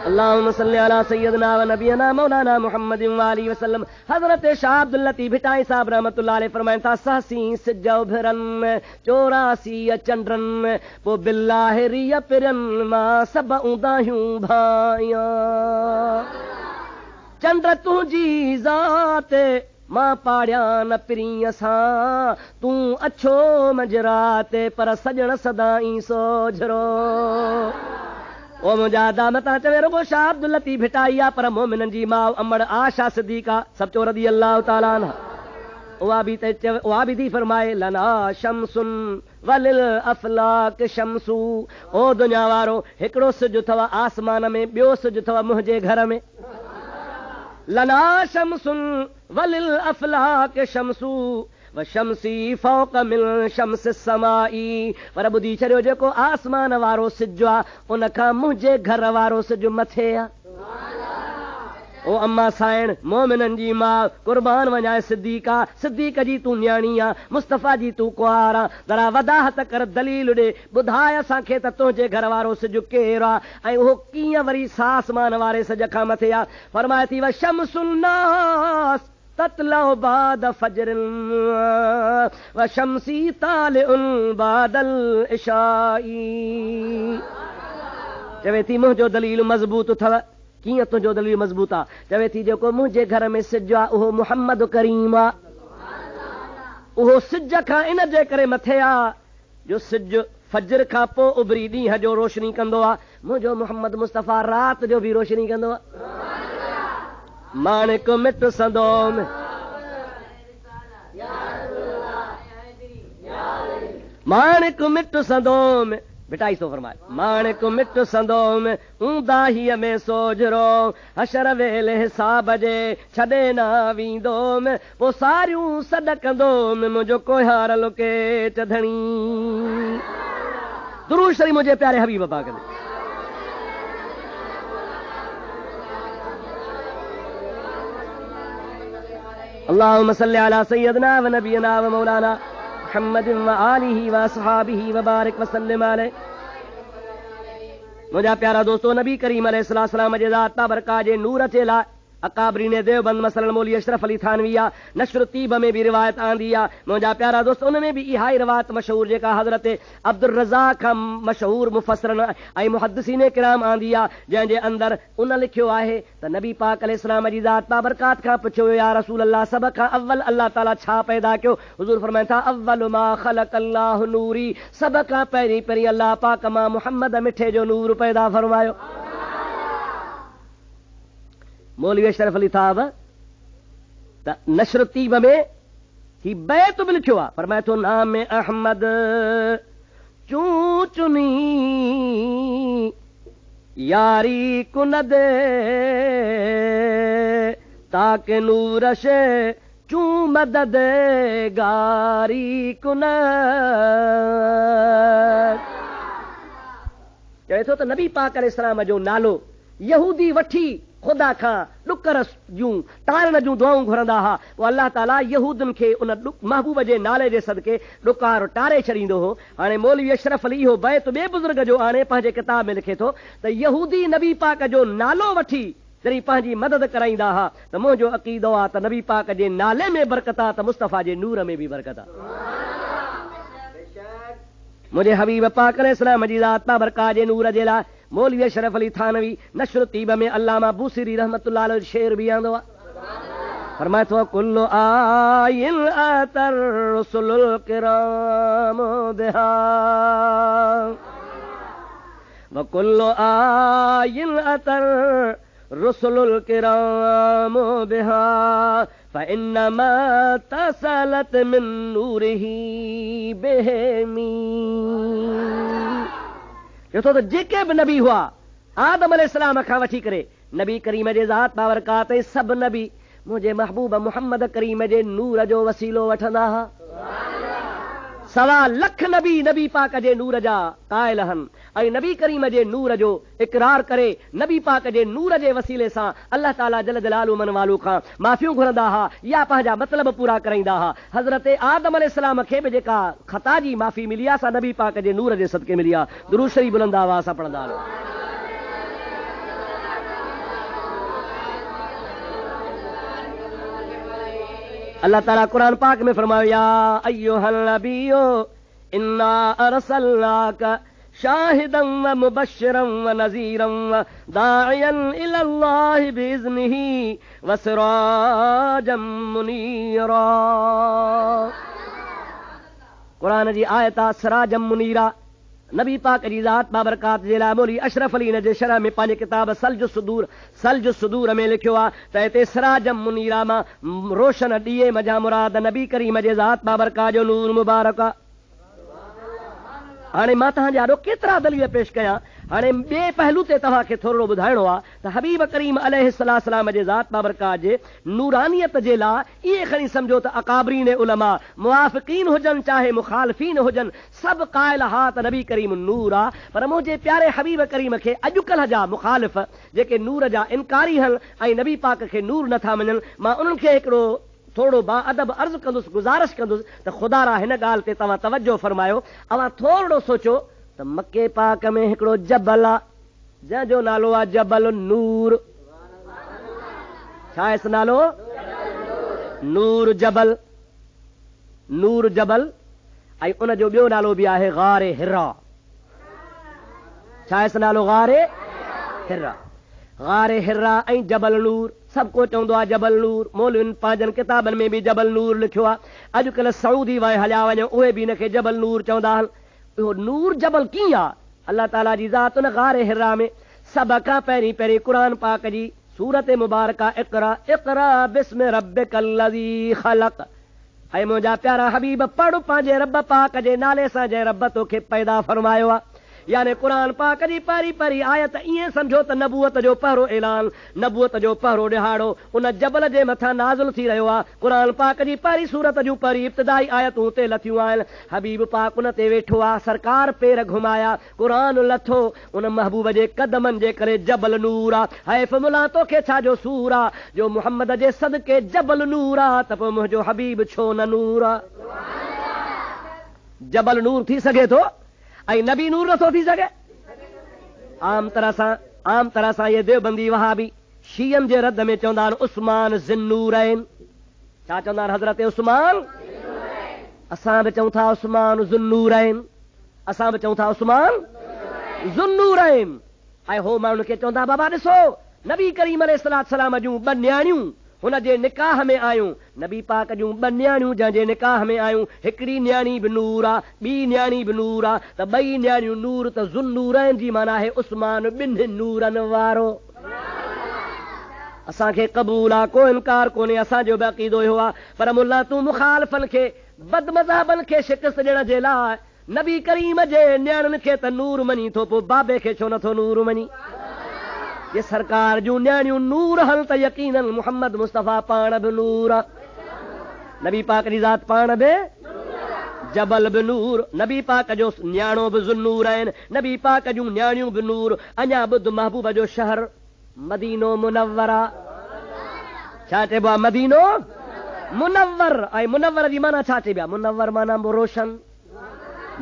अल्लाहुम्मा सल्ली अला सय्यदना व नबियना मौलाना मुहम्मदिन व आलिहि वसल्लम। हज़रत शाह अब्दुल लतीफ़ भिटाई साहब रहमतुल्लाह अलैह फरमाइनि था सहसी सिज उभरन 84 चंडरन पो बिल्लाहि रिय पिरन मां सब उदाहियूं भाया। चंड तुंहिंजी ज़ात मां पाड़िया न पिरीअ सां, तूं अछो मंजराते पर सजण सदाई सोझरो। ओ मुंहिंजा दामता चवे रुगो शाह अब्दुल लतीफ़ भिटाई आहे, पर मोमिननि जी माउ अमड़ आशा सिद्दीक़ा सब चो रज़ी अल्लाह ताला अन्हा, उहा बि थी फरमाए लना शमसुन वलिल अफलाक शमसू। ओ दुनिया वारो हिकिड़ो सिज अथव आसमान में, ॿियो सिज अथव मुंहिंजे घर में। लना शमसुन वलिल अफलाक शमसू व शमसी फौक मिल शमस समाई। पर ॿुधी छॾियो जेको आसमान वारो सिज आहे उन खां मुंहिंजे घर वारो सिज मथे आहे। ओ अम्मा साइण मोमिननि जी मां कुर्बान वञाए सिद्दीका, सिद्दीक जी तूं न्याणी आहे, मुस्तफ़ा जी तूं कुंवार आहे, जरा वदाहत कर दलील ॾे, ॿुधाए असांखे त तुंहिंजे घर वारो सिज केरु आहे ऐं उहो कीअं वरी आसमान वारे सिज खां मथे आहे। फरमाए थी व शमसुन नास ततलउ बाद फजरिन व शमसी तालिउन बादल इशाई। चवे थी मुंहिंजो दलील मज़बूत अथव। कीअं तुंहिंजो दलील मज़बूत आहे? चवे थी जेको मुंहिंजे घर में सिज आहे उहो मुहम्मद करीम आहे, उहो सिज खां इन जे करे मथे आहे जो सिज फजर खां पोइ उभरी ॾींहं जो रोशनी कंदो आहे, मुंहिंजो मुहम्मद मुस्तफ़ा राति जो बि रोशनी कंदो आहे। माणिक मिट संदोम माणिक मिट संदोम भिटाई सो फरमाए माणिक मिट संदोम ऊंदाहीअ में सोजरो हशर वेले हिसाब जे छॾे न वेंदोम पोइ सारियूं सॾ कंदोम मुंहिंजो कोहार लुके चधणी। दुरूद शरीफ़ मुंहिंजे प्यारे हबीब पाक में। अल्लाहुम्मा सल्ली अला सय्यदना व नबियना व मौलाना मुहम्मदिन व आलिहि व असहाबिहि व बारिक व सल्लिम अलैहि। मुंहिंजा प्यारा दोस्तो, नबी करीम अलैहिस्सलाम जे ज़ात बाबरकात जे नूर जे लाइ अकाबरीन देवबंद मसलन मौली अशरफ अली थानवी आहे, नशर तीब में भी रिवायत आंदी आहे। मुंहिंजा प्यारा दोस्त, उनमें भी इहा ई रिवायत मशहूर जेका हज़रत अब्दुल रज़ाक खां मशहूर मुफ़स्सिरन ऐं मुहद्दिसीन किराम आंदी आहे, जंहिंजे अंदर उन लिखियो आहे त नबी पाक अलैहिस्सलाम जी ज़ात बाबरकात खां पुछियो या रसूल अल्लाह सभ खां अव्वल अल्लाह ताला छा पैदा कयो? हुज़ूर फरमाइनि था अव्वल मा ख़लक़ अल्लाहु नूरी, सभ खां पहिरीं पहिरीं अल्लाह पाक मां मुहम्मद मिठे जो नूर पैदा फरमायो। मौलवी अशरफ अली साहब त नशर तीब में ही बैत बि लिखियो आहे, फरमाए थो नाम अहमद चूं चुनी यारी कुन दे ताके नूरश चूं मदद गारी कुन। चवे थो त नबी पाक अलैहिस्सलाम जो नालो यहूदी वठी खुदा खां ॾुकर जूं तारण जूं दुआऊं घुरंदा हुआ, पोइ अल्लाह ताला यहूदनि खे उन महबूब जे नाले जे सदके ॾुकार टारे छॾींदो हो। हाणे मौलवी अशरफ अली इहो बैत ॿिए बुज़ुर्ग जो आणे पंहिंजे किताब में लिखे थो त यहूदी नबी पाक जो नालो वठी जॾहिं पंहिंजी मदद कराईंदा हुआ त मुंहिंजो अक़ीदो आहे त नबी पाक जे नाले में बरकत आहे त मुस्तफ़ा जे नूर में बि बरकत आहे। मुंहिंजे हबीब पाक अलैहिस्सलाम जी ज़ात बाबरकात जे नूर जे लाइ मौलवी अशरफ अली थानवी नशर तीब में अल्लामा बूसिरी रहमतुल्लाह अलैह शेर बि आंदो आहे। फरमाए तो कुल्लु आइन अतर रुसुलुल किराम बिहा व कुल्लु आइन अतर रुसुलुल किराम बिहा फ़इन्नमा तसलत मिन नूरिही बेहमी। ॾिठो त जेके बि नबी हुआ आदम अलैहिस्सलाम खां वठी करे नबी करीम जे ज़ात बाबरकात सभु नबी मुंहिंजे महबूब मुहम्मद करीम जे नूर जो वसीलो वठंदा हुआ। 1.25 लख नबी नबी पाक जे नूर जा क़ाइल हन ऐं नबी करीम जे नूर जो इक़रार करे नबी पाक जे नूर जे वसीले सां अल्लाह ताला जल जलालु मन वालू खां माफ़ियूं घुरंदा हुआ या पंहिंजा मतिलब पूरा कराईंदा हुआ। हज़रत आदम अलैहिस्सलाम खे बि जेका ख़ता जी माफ़ी मिली आहे सा नबी पाक जे नूर जे सदके मिली आहे। दुरूद शरीफ बुलंद आवाज़ सां पढ़ंदा हलो। अल्लाह ताला कुरान पाक में फरमायो या अय्युहल नबियो इन्ना अरसलनाका शाहिदन व मुबश्शिरन व नज़ीरन व दाइयन इलल्लाहि बिइज़्निही व सिराजम मुनीरा। कुरान जी आयत आहे सिराजम मुनीरा। नबी पाक जी ज़ात बाबरकात जे लाइ मौली अशरफ अली जे शरह में पंहिंजे किताब सल्ज सुदूर में लिखियो आहे त हिते सिराजम मुनीरा मां रोशन ॾीए मजा मुराद नबी करीम जे ज़ात बाबरकात जो नूर मुबारक आहे। हाणे मां तव्हांजे आॾो केतिरा दलील पेश कयां। हाणे ॿिए पहलू ते तव्हांखे थोरो ॿुधाइणो आहे त हबीब करीम अलैहिस्सलाम जे ज़ात बाबरकात जे नूरानियत जे लाइ इहे खणी सम्झो त अकाबरीन उलमा मुआफ़िकीन हुजनि चाहे मुखालिफ़ीन हुजनि सभु क़ाइल हा त नबी करीम नूर आहे। पर मुंहिंजे प्यारे हबीब करीम खे अॼुकल्ह जा मुखालिफ़ जेके नूर जा इनकारी हल ऐं नबी पाक खे नूर नथा मञनि मां उन्हनि खे हिकिड़ो थोड़ो बाअदब अर्ज़ कंदुसि गुज़ारिश कंदुसि त ख़ुदा हिन ॻाल्हि ते तव्हां तवजो फरमायो। अवां थोरो सोचो त मके पाक में हिकिड़ो जबल आहे जंहिंजो नालो आहे जबल नूर। छा आहे नालो? नूर जबल। नूर जबल ऐं उनजो ॿियो नालो बि आहे गारे हिरा। छा आहे नालो? गारे हिरा। गारे हिरा ऐं जबल नूर सभु को चवंदो आहे जबल नूर। मौलवियुनि पंहिंजनि किताबनि में बि जबल नूर लिखियो आहे। अॼुकल्ह सऊदी वाए हलिया वञो उहे बि हिनखे जबल नूर चवंदा आहिनि। इहो नूर जबल कीअं आहे? अल्लाह ताला जी ज़ात उन गारे हिरा में सभ खां पहिरीं क़ुरान पाक जी सूरत मुबारका इक़रा बिस्मि रब्बिकल्लज़ी ख़लक़। ऐं मुंहिंजा प्यारा हबीब पढ़ पंहिंजे रब पाक जे नाले सां जंहिं रब तोखे पैदा फरमायो आहे। यानी कुरान पाक जी परी आयत ईअं सम्झो त नबूअत जो पहिरो ऐलान नबूअत जो पहिरो ॾिहाड़ो उन जबल जे मथां नाज़िल थी रहियो आहे। कुरान पाक जी पहिरीं सूरत जूं पहिरीं इब्तिदाई आयतूं ते लथियूं आहिनि। हबीब पाक उन ते वेठो आहे। सरकार पेर घुमाया कुरान लथो उन महबूब जे कदमनि जे करे जबल नूर आहे। हैफ़ मुला तोखे छा जो सूर आहे जो मुहम्मद जे सदके जबल नूर आहे त पोइ मुंहिंजो हबीब छो न नूर आहे? जबल नूर थी सघे थो ऐं नबी नूर नथो थी सघे? आम तरह सां ये देवबंदी वहाबी शीयन जे रद में चवंदा आहिनि उस्मान ज़िन्नूरैन। छा चवंदा आहिनि? हज़रत उस्मान। असां बि चऊं था उस्मान ज़ुन्नूरैन। असां बि चऊं था उस्मान ज़ुन्नूरैन। ऐं हो माण्हुनि खे चवंदा बाबा ॾिसो नबी करीम अलैहिस्सलाम जूं 2 न्याणियूं हुन जे निकाह में आयूं। नबी पाक जूं 2 न्याणियूं जंहिंजे निकाह में आयूं हिकिड़ी न्याणी बि नूर आहे ॿी न्याणी बि नूर आहे त 2 न्याणियूं नूर त ज़ुन्नूरैन जी माना आहे उस्मान 2 नूरनि वारो। असांखे क़बूल आहे को इनकार कोन्हे असांजो बि अक़ीदो इहो आहे। पर मुल्ला तूं मुखालिफ़नि खे बदमज़हबनि खे शिकस्त ॾियण जे लाइ नबी करीम जे न्याणियुनि खे त नूर मञी थो पोइ बाबे खे छो नथो नूर मञी? ये सरकार जूं न्याणियूं नूर हल त यकीनन मुहम्मद मुस्तफ़ा पाण बि नूर आहे। नबी पाक जी ज़ात पाण बि जबल बि नूर। नबी पाक जो न्याणो बि ज़ुन्नूर आहिनि। नबी पाक जूं न्याणियूं बि नूर। अञा ॿुध महबूब जो शहर मदीनो मुनव्वरा। छा चइबो आहे? मदीनो मुनव्वर। ऐं मुनव्वर जी माना छा चइबी आहे? मुनव्वर माना रोशन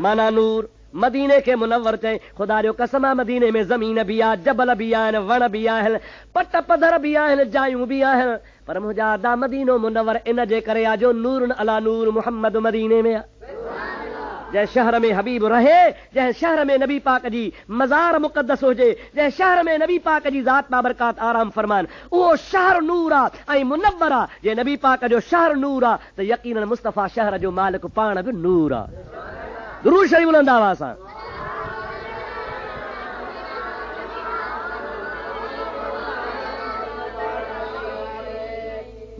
माना नूर। मदीने खे मुनव्वर चए ख़ुदा जो कसम आहे मदीने में ज़मीन बि आहे जबल बि आहिनि वण बि आहिनि पट पधर बि आहिनि जायूं बि आहिनि। पर मुंहिंजा मदीनो मुनव्वर इन जे करे आहे जो नूरन अला नूर मुहम्मद मदीने में आहे। जंहिं शहर में हबीब रहे, जंहिं शहर में नबी पाक जी मज़ार मुक़द्दस हुजे, जंहिं शहर में नबी पाक जी ज़ात बाबरकात आराम फरमान, उहो शहर नूर आहे ऐं मुनव्वर आहे। जे नबी पाक जो शहर नूर आहे त यकीनन मुस्तफ़ा शहर जो मालिक पाण बि नूर आहे। दुरूद शरीफ़ बुलंद आवाज़ सां।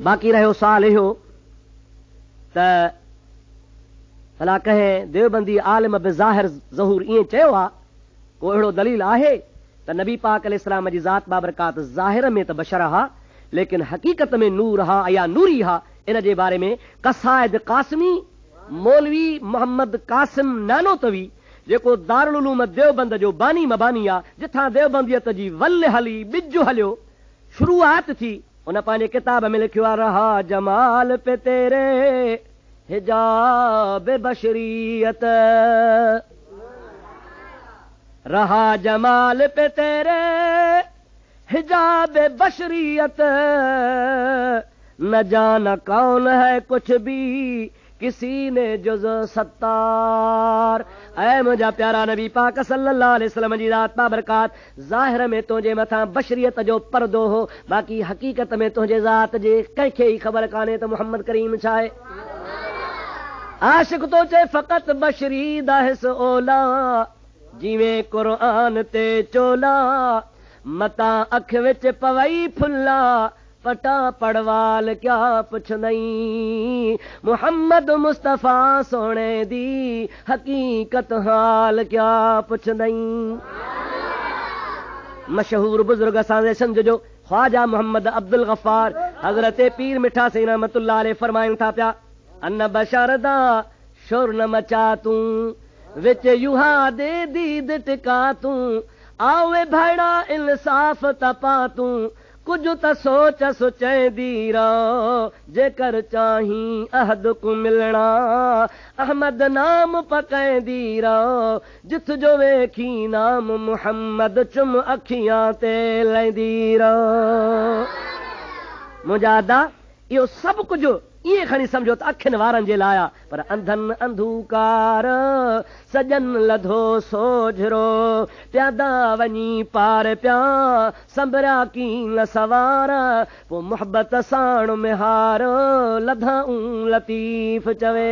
बाक़ी रहियो साल इहो त भला कंहिं देवबंदी आलिम बि ज़ाहिर ज़हूर ईअं चयो आहे, को अहिड़ो दलील आहे त नबी पाक अलैहिस्सलाम जी ज़ात बाबरकात ज़ाहिर में त बशर हा, लेकिन हक़ीक़त में नूर हा या नूरी हा। इन जे बारे में कसाइद कासिमी मौलवी मोहम्मद कासिम नानोतवी, जेको दारुल उलूम देवबंद जो बानी मबानी आहे, जिथां देवबंदियत जी वल हली बिज हलियो शुरूआत थी, उन पंहिंजे किताब में लिखियो आहे, रहा जमाल पे तेरे हिजाब बशरियत, रहा जमाल पे तेरे हिजाब बशरियत, न जाना कौन है कुछ भी किसी ने जुज़ सत्तार। ऐ मुंहिंजा प्यारा नबी पाक सल्लल्लाहु अलैहि वसल्लम जी ज़ात बाबरकात ज़ाहिर में तुंहिंजे मथां बशरियत जो पर्दो हो, बाक़ी हक़ीक़त में तुंहिंजे ज़ात जे कंहिंखे ई ख़बर कान्हे त मुहम्मद करीम छा आहे। आशिक तो चे फ़क़त बशरी दा हिस ओला, जिवें क़ुरआन ते चोला, मता अख विच पवई फुल्ला, पटा पड़वाल क्या पुछंदई, मुहम्मद मुस्तफ़ा सोने दी हकीकत हाल क्या पुछंदई। मशहूर बुजुर्ग असांजे सिंध जो ख्वाजा मोहम्मद अब्दुल गफ्फार हज़रत पीर मिठा सिंह रहमतुल्लाह अलैह फरमाइनि था पिया, अन बशर दा शुर न मचा तूं, विच युहा दे दीद टिका तूं, आवे भाड़ा इंसाफ़ तपा तूं, कुछ त सोच सोचैंदी रहो, जेकर चाहीं अहद को मिलना, अहमद नाम पकैंदी रहो, जिथ जो वेखी नाम मुहम्मद चुम अखियां ते लैंदी रहो। मुंहिंजा इहो सभु कुझु ईअं खणी सम्झो त अखियुनि वारनि जे लाइ, पर अंधनि अंधूकार सजन लधो सोझरो, प्यादा वञी पार पिया संभरिया कीन सवार, पोइ मुहबत साण में हार लधाऊं लतीफ़ चवे।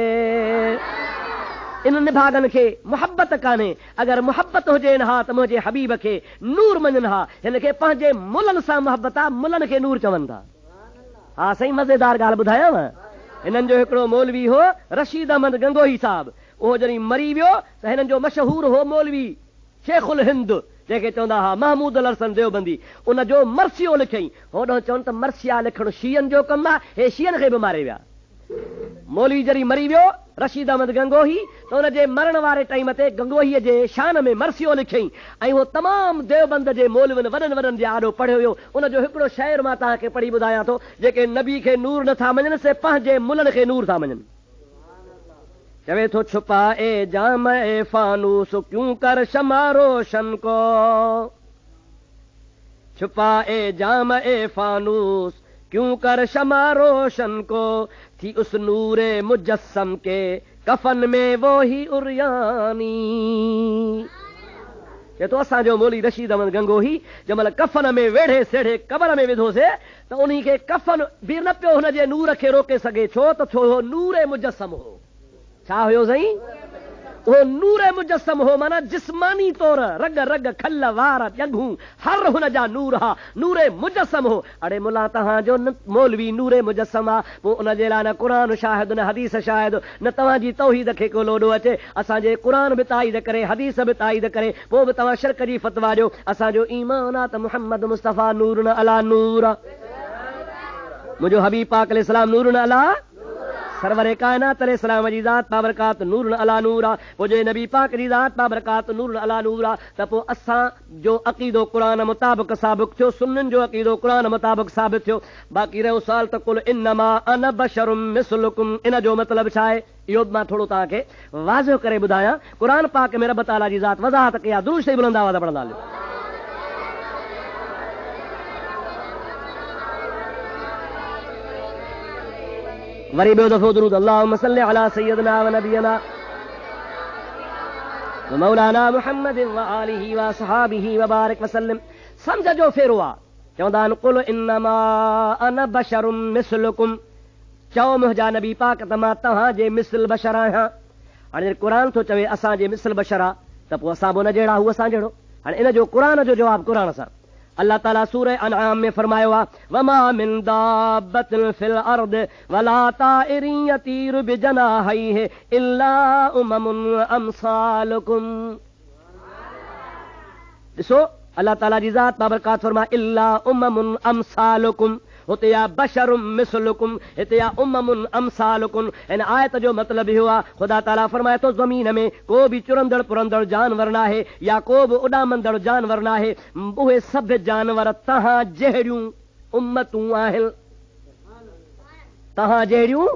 इन्हनि भागनि खे मुहबत कान्हे, अगरि मुहबत हुजे हा त मुंहिंजे हबीब खे नूर मञनि हा। हिन खे पंहिंजे मुलनि सां मुहबत आहे, मुलनि खे नूर चवनि था। हा साईं, मज़ेदार ॻाल्हि ॿुधायांव। हिननि जो हिकिड़ो मौलवी हो रशीद अहमद गंगोही साहब, उहो जॾहिं मरी वियो त हिननि जो मशहूर हो मौलवी शेखुल हिंद, जंहिंखे चवंदा हुआ महमूद अल हसन देवबंदी, उन जो मरसियो लिखियईं। होॾो चवनि त मरसिया लिखणु शीयनि जो कमु आहे, हे शीयनि खे बि मारे विया। मौलवी जॾहिं मरी वियो रशीद अहमद गंगोही, त हुन जे मरण वारे टाइम ते गंगोहीअ जे शान में मरसियो लिखियईं, ऐं उहो तमामु देवबंद जे मौलवियुनि वॾनि वॾनि जे आॾो पढ़ियो वियो। उन जो हिकिड़ो शाइर मां तव्हांखे पढ़ी ॿुधायां थो, जेके नबी खे नूर नथा मञनि से पंहिंजे मुलनि खे नूर था मञनि। चवे थो, छुपा ए जाम ए फानूस क्यों कर शमा रोशन को, छुपा ए जाम ए फानूस क्यों कर शमा रोशन को, थी उस नूरे मुजस्सम के कफन में वो ही उरियानी। ये तो असांजो मौलवी रशीद अहमद गंगोही जंहिंमहिल कफन में वेढ़े सेढ़े कबर में विधोसीं त उन्ही खे कफन बि न पियो हुनजे नूर खे रोके सघे, छो त छो नूरे मुजस्सम हो। छा हुयो साईं? उहो नूरे मुजस्सम हो, माना जिस्मानी तौर रग रग खल वार ॼंघूं हर हुन जा नूर हा, नूरे मुजस्सम हो। अड़े मुला तव्हांजो मौलवी नूरे मुजस्सम आहे, पोइ उन जे लाइ न क़ुरान शाहिद न हदीस शाहिद, न तव्हांजी तौहीद खे को लोॾो अचे। असांजे क़ुरान बि ताईद करे, हदीस बि ताईद करे, पोइ बि तव्हां शिरक जी फतवा ॾियो। असांजो ईमान आहे त मुहम्मद मुस्तफ़ा नूर न अला नूर आहे, मुंहिंजो हबीब पाक अलैहिस्सलाम नूर न अला, सरवरे कायनात अलैहिस्सलाम जी ज़ात बाबरकात नूर अला नूर आहे। पोइ जे नबी पाक जी ज़ात बाबरकात नूर अला नूर आहे, त पोइ असां जो अक़ीदो क़ुरान मुताबिक़ साबिक़ थियो, सुन्ननि जो अक़ीदो क़ुरान मुताबिक़ साबित थियो। बाक़ी रहियो सुवाल त कुल इन्नमा अना बशरुम मिस्लुकुम, इन जो मतिलबु छा आहे? इहो मां थोरो तव्हांखे वाज़िह करे ॿुधायां। क़ुरान पाक में रब ताला जी ज़ात वज़ाहत कई आहे, दुरूद शरीफ़ बुलंद आवाज़ पढ़ंदा हलियो। वरी ॿियो दफ़ो दुरूद, अल्लाहुम्मा सल्लि अला सय्यदना व नबियना मौलाना मुहम्मद व आलिहि व सहाबिहि व बारिक वसल्लम। समझ जो फेरो आहे, चवंदा आहिनि कुल इन्नमा अना बशरुम मिस्लुकुम, चओ मुंहिंजा नबी पाक त मां तव्हांजे मिसल बशर आहियां। हाणे क़ुर थो चवे असांजे मिसल बशर आहे त पोइ असां बि न जहिड़ा हू असां जहिड़ो। हाणे इन जो क़ुर जो जवाबु क़ुर सां अल्लाह ताला सूरह अनआम में फरमायो आहे वमा मिन दाब्बतिन फिल अर्द वला ताइरिन यतीरु बिजनाहिहि इल्ला उममुन अमसालुकुम। ॾिसो अल्लाह ताला जी ज़ात बाबरकात फरमाए इल्ला उममुन अमसालुकुम, हुते या बशरुम मिसलुकुम, हिते या उममुन अमसालुकुम। इन आयत जो मतिलबु इहो आहे ख़ुदा ताला फरमाए थो ज़मीन में को बि चुरंदड़ पुरंदड़ जानवर नाहे या को बि उॾामंदड़ जानवर नाहे, उहे सभु जानवर तव्हां जहिड़ियूं उम्मतूं आहिनि। तव्हां जहिड़ियूं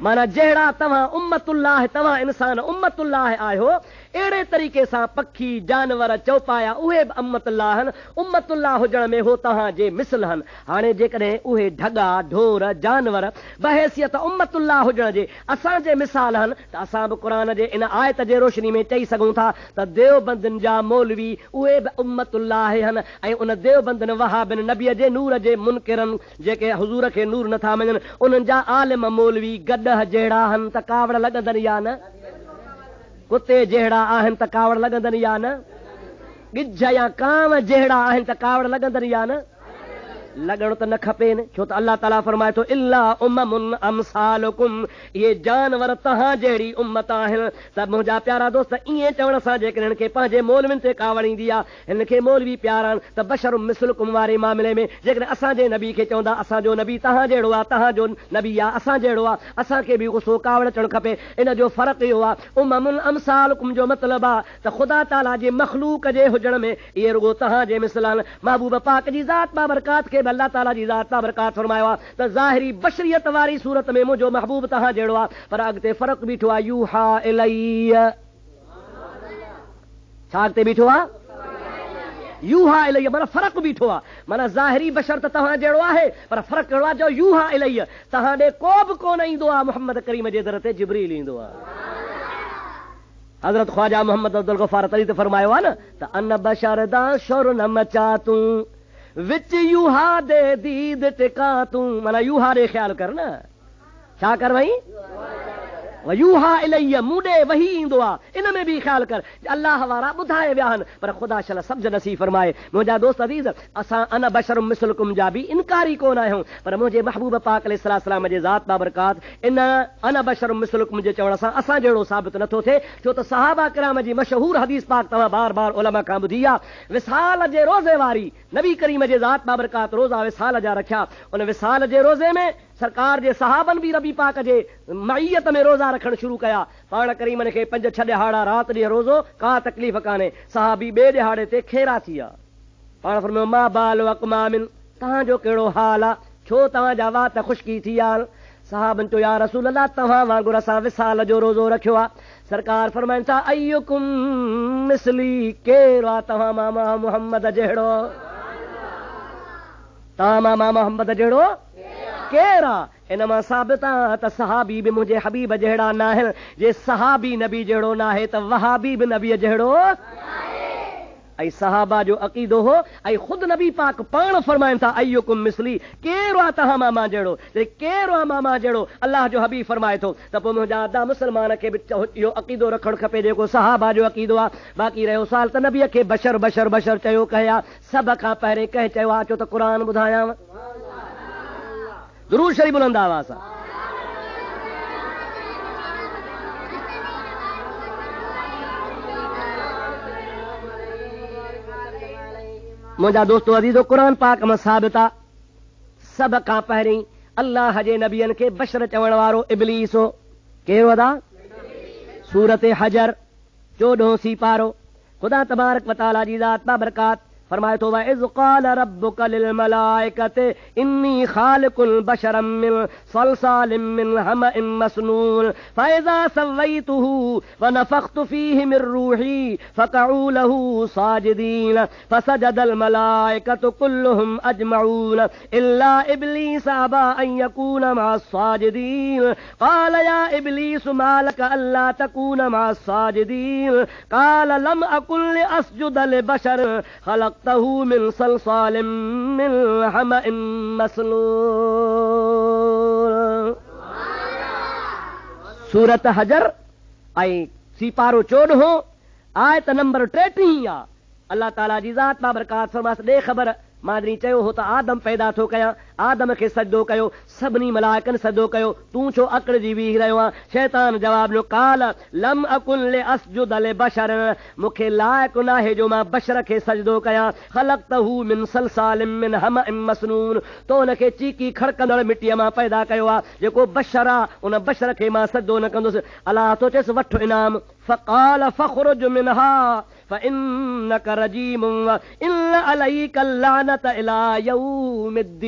माना जहिड़ा तव्हां उम्मतुल्लाह, तव्हां इंसान उम्मतुल्लाह आहियो, अहिड़े तरीक़े सां पखी जानवर चौपाया उहे बि उम्मतुल्लाह आहिनि। उम्मतुल्लाह हुजण में हो तव्हां जे मिसल आहिनि। हाणे जेकॾहिं उहे ढगा ढोर जानवर बहैसियत उम्मतुल्लाह हुजण जे असांजे मिसाल आहिनि त असां बि क़ुर जे इन आयत जे रोशनी में चई सघूं था त देवबंदनि जा मौलवी उहे बि उम्मतुल्लाह आहिनि ऐं उन देवबंदनि वहाबिन नबीअ जे नूर जे मुनकिरनि जेके हुज़ूर खे नूर नथा मञनि उन्हनि जा आलिम मौलवी गॾ जहिड़ा आहिनि त कावड़ लॻंदनि या न, कुते जहिड़ा आहिनि त कावड़ लॻंदनि या न, गिज या कांव जहिड़ा आहिनि त कावड़ लॻंदनि या न, लॻणो त न खपेनि। छो त अल्लाह ताला फरमाए थो इल्ला उममुन अमसालुकुम, इहे जानवर तव्हां जहिड़ी उम्मत आहिनि। त मुंहिंजा प्यारा दोस्त ईअं चवण सां जेकॾहिं हिन खे पंहिंजे मौलवियुनि ते कावड़ ईंदी आहे, हिन खे मौलवी प्यारा आहिनि त बशरुम मिसलुकुम वारे मामले में जेकॾहिं असांजे नबी खे चवंदा असांजो नबी तव्हां जहिड़ो आहे, तव्हांजो नबी आहे असां जहिड़ो आहे, असांखे बि गुस्सो कावड़ अचणु खपे। इन जो फ़र्क़ु इहो आहे उममुन अमसालुकुम जो मतिलबु आहे त ख़ुदा ताला जे मख़लूक जे हुजण में इहे रुगो तव्हांजे मिसल आहिनि। महबूब पाक जी ज़ात बाबरकात खे अल्लाह ताला जी ज़ात बाबरकात फरमायो आहे त ज़ाहिरी बशरियत वारी सूरत में मुंहिंजो महबूब तव्हां जहिड़ो आहे, पर अॻिते फ़र्क़ु बीठो आहे यूहा इलैया। छा अॻिते बीठो आहे यूहा इलैया, माना फ़र्क़ु बीठो आहे। माना ज़ाहिरी बशर त तव्हां जहिड़ो आहे पर फ़र्क़ु कहिड़ो आहे जो यूहा इलैया, तव्हां ॾे को बि कोन ईंदो आहे, मोहम्मद करीम जे दर ते जिब्रील ईंदो आहे। हज़रत ख्वाजा मोहम्मद अब्दुल गफ़ार तरी त फरमायो आहे न त अन बशर दा शुर न मचा तूं विच यूहा दे दीद टिका तूं, माना यूहा ॾे ख़्यालु कर न, छा कर वई यूहा इलैया मूं ॾे वही ईंदो आहे, इन में बि ख़्यालु कर। अलाह वारा ॿुधाए विया आहिनि पर ख़ुदा शल सम्झ नसीब फरमाए। मुंहिंजा दोस्त अज़ीज़ असां अन बशरुम मिसलुकुम जा बि इनकारी कोन आहियूं, पर मुंहिंजे महबूब पाक अलैहिस्सलाम जे ज़ात बाबरकात इन अन बशरुम मिसलुकुम जे चवण सां असां जहिड़ो साबित नथो थिए। छो त सहाबा किराम जी मशहूर हदीस पाक तव्हां बार बार उलमा खां ॿुधी आहे, विसाल जे रोज़े वारी नबी करीम जे ज़ात बाबरकात रोज़ा विसाल जा रखिया। उन विसाल जे रोज़े में सरकार जे सहाबन बि नबी पाक जे मईयत में रोज़ा रखणु शुरू कया। पाण करीमन खे 5-6 ॾिहाड़ा राति ॾींहुं रोज़ो का तकलीफ़ कान्हे। सहाबी ॿिए ॾिहाड़े ते खेरा थी विया। पाण फरमायो मा बाल अक़मामिन, तव्हांजो कहिड़ो हाल आहे, छो तव्हांजा वात ख़ुश्की थी विया आहिनि। सहाबन चयो या रसूल अल्लाह तव्हां वांगुरु असां विसाल जो रोज़ो रखियो आहे। सरकार फरमाइनि था अय्युकुम मिसली, केरु आहे तव्हां मामा मोहम्मद जहिड़ो, तव्हां मामा मोहम्मद जहिड़ो केरु आहे। इन मां साबित आहे त सहाबी बि मुंहिंजे हबीब जहिड़ा न आहिनि। जे सहाबी नबी जहिड़ो न आहे त वहाबी बि नबीअ जहिड़ो ऐं सहाबा जो अक़ीदो हो। ऐं ख़ुदि नबी पाक पाण फरमाइनि था अय्युकुम मिसली, केरु आहे तव्हां मामा जहिड़ो, केरु आहे मामा जहिड़ो। अलाह जो हबीब फरमाए थो त पोइ मुंहिंजा अदा मुस्लमान खे बि इहो अक़ीदो रखणु खपे जेको सहाबा जो अक़ीदो आहे। बाक़ी रहियो साल त नबीअ खे बशर बशर बशर चयो कया, सभ खां पहिरें कंहिं चयो आहे, अचो त क़ुर ॿुधायांव। दुरूद शरीफ़ बुलंद आवाज़ सां। मुंहिंजा दोस्तो अज़ीज़ो क़ुर पाक में साबित आहे सभ खां पहिरीं अल्लाह जे नबियनि खे बशर चवण वारो इब्लीस हो। केरु अदा सूरत हजर 14 सी पारो। ख़ुदा तबारक व तआला जी ज़ात बाबरकात फरमाए तो वइज़ क़ाल रब्बुका लिल मलाइकति इन्नी ख़ालिक़ुल बशरम मिन सलसालिम मिन हमइम मस्नून फ़इज़ा सव्वैतुहु व नफ़ख़्तु फ़ीहि मिन रूही फ़क़अू लहू साजिदीन फ़सजदल मलाइकतु कुल्लुहुम अजमऊन इल्ला इब्लीस अबा अन यकून मअस साजिदीन क़ाल या इब्लीस मा लका अल्ला तकून मअस साजिदीन क़ाल लम अकुन लिअस्जुद लिबशर खलक़तहू मिन सलसालिम मिन हमइम मस्नून। सूरत हजर ऐं सीपारो 14 आयत नंबर 33 आ। अल्लाह ताला जी ज़ात बाबरकात फरमास ॾे ख़बर मादरी चयो हो त आदम पैदा थो कयां, आदम खे सजदो कयो, सभिनी मलाइकनि सजदो कयो, तूं छो अकड़जी बीह रहियो आहे? शैतान जवाब ॾिनो काल लम अकुन लिअस्जुद लिबशर, मूंखे लाइक़ु नाहे जो मां बशर खे सजदो कयां। ख़लक़तहू मिन सलसालिम मिन हमइम मस्नून, तो हुनखे चीकी खड़कंदड़ मिटीअ मां पैदा कयो आहे। जेको बशर आहे उन बशर खे मां सजदो न कंदुसि। अलाह तो चएसि वठो इनाम। फ़क़ाल फ़ख़्रुज मिनहा फ़इन्नक रजीम व इन्न अलैका लानत इला यौमिद्दीन।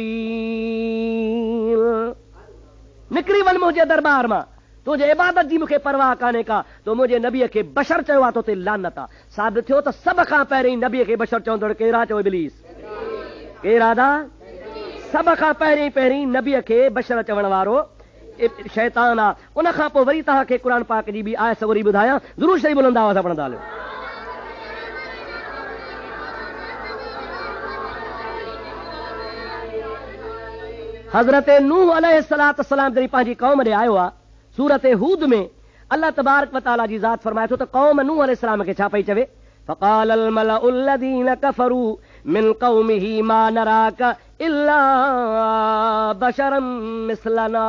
निकिरी वञ मुंहिंजे दरबार मां, तुंहिंजे इबादत जी मूंखे परवाह कान्हे का। तो मुंहिंजे नबीअ खे बशर चयो आहे, तो ते लानत आहे। साबित थियो त सभ खां पहिरीं नबीअ खे बशर चवंदड़ केरु आहे? चओ इब्लीस। केरु आदा? सभ खां पहिरीं नबीअ खे बशर चवण वारो शैतान आहे। उन खां पोइ वरी तव्हांखे क़ुर पाक जी बि आयत वरी ॿुधायां। ज़रूर शरीफ़ बुलंद आवाज़ सां पढ़ंदा हलियो। हज़रत नूह अलैहिस्सलाम जॾहिं पंहिंजी कौम ॾे आयो आहे, सूरत हूद में अल्लाह तबारक व तआला जी ज़ात फरमाए थो त कौम नूह अलैहिस्सलाम खे छा पई चवे? फ़क़ाल अल मलउ लज़ीन कफ़रू मिन क़ौमिही मा नराक इल्ला बशरम मिसलना।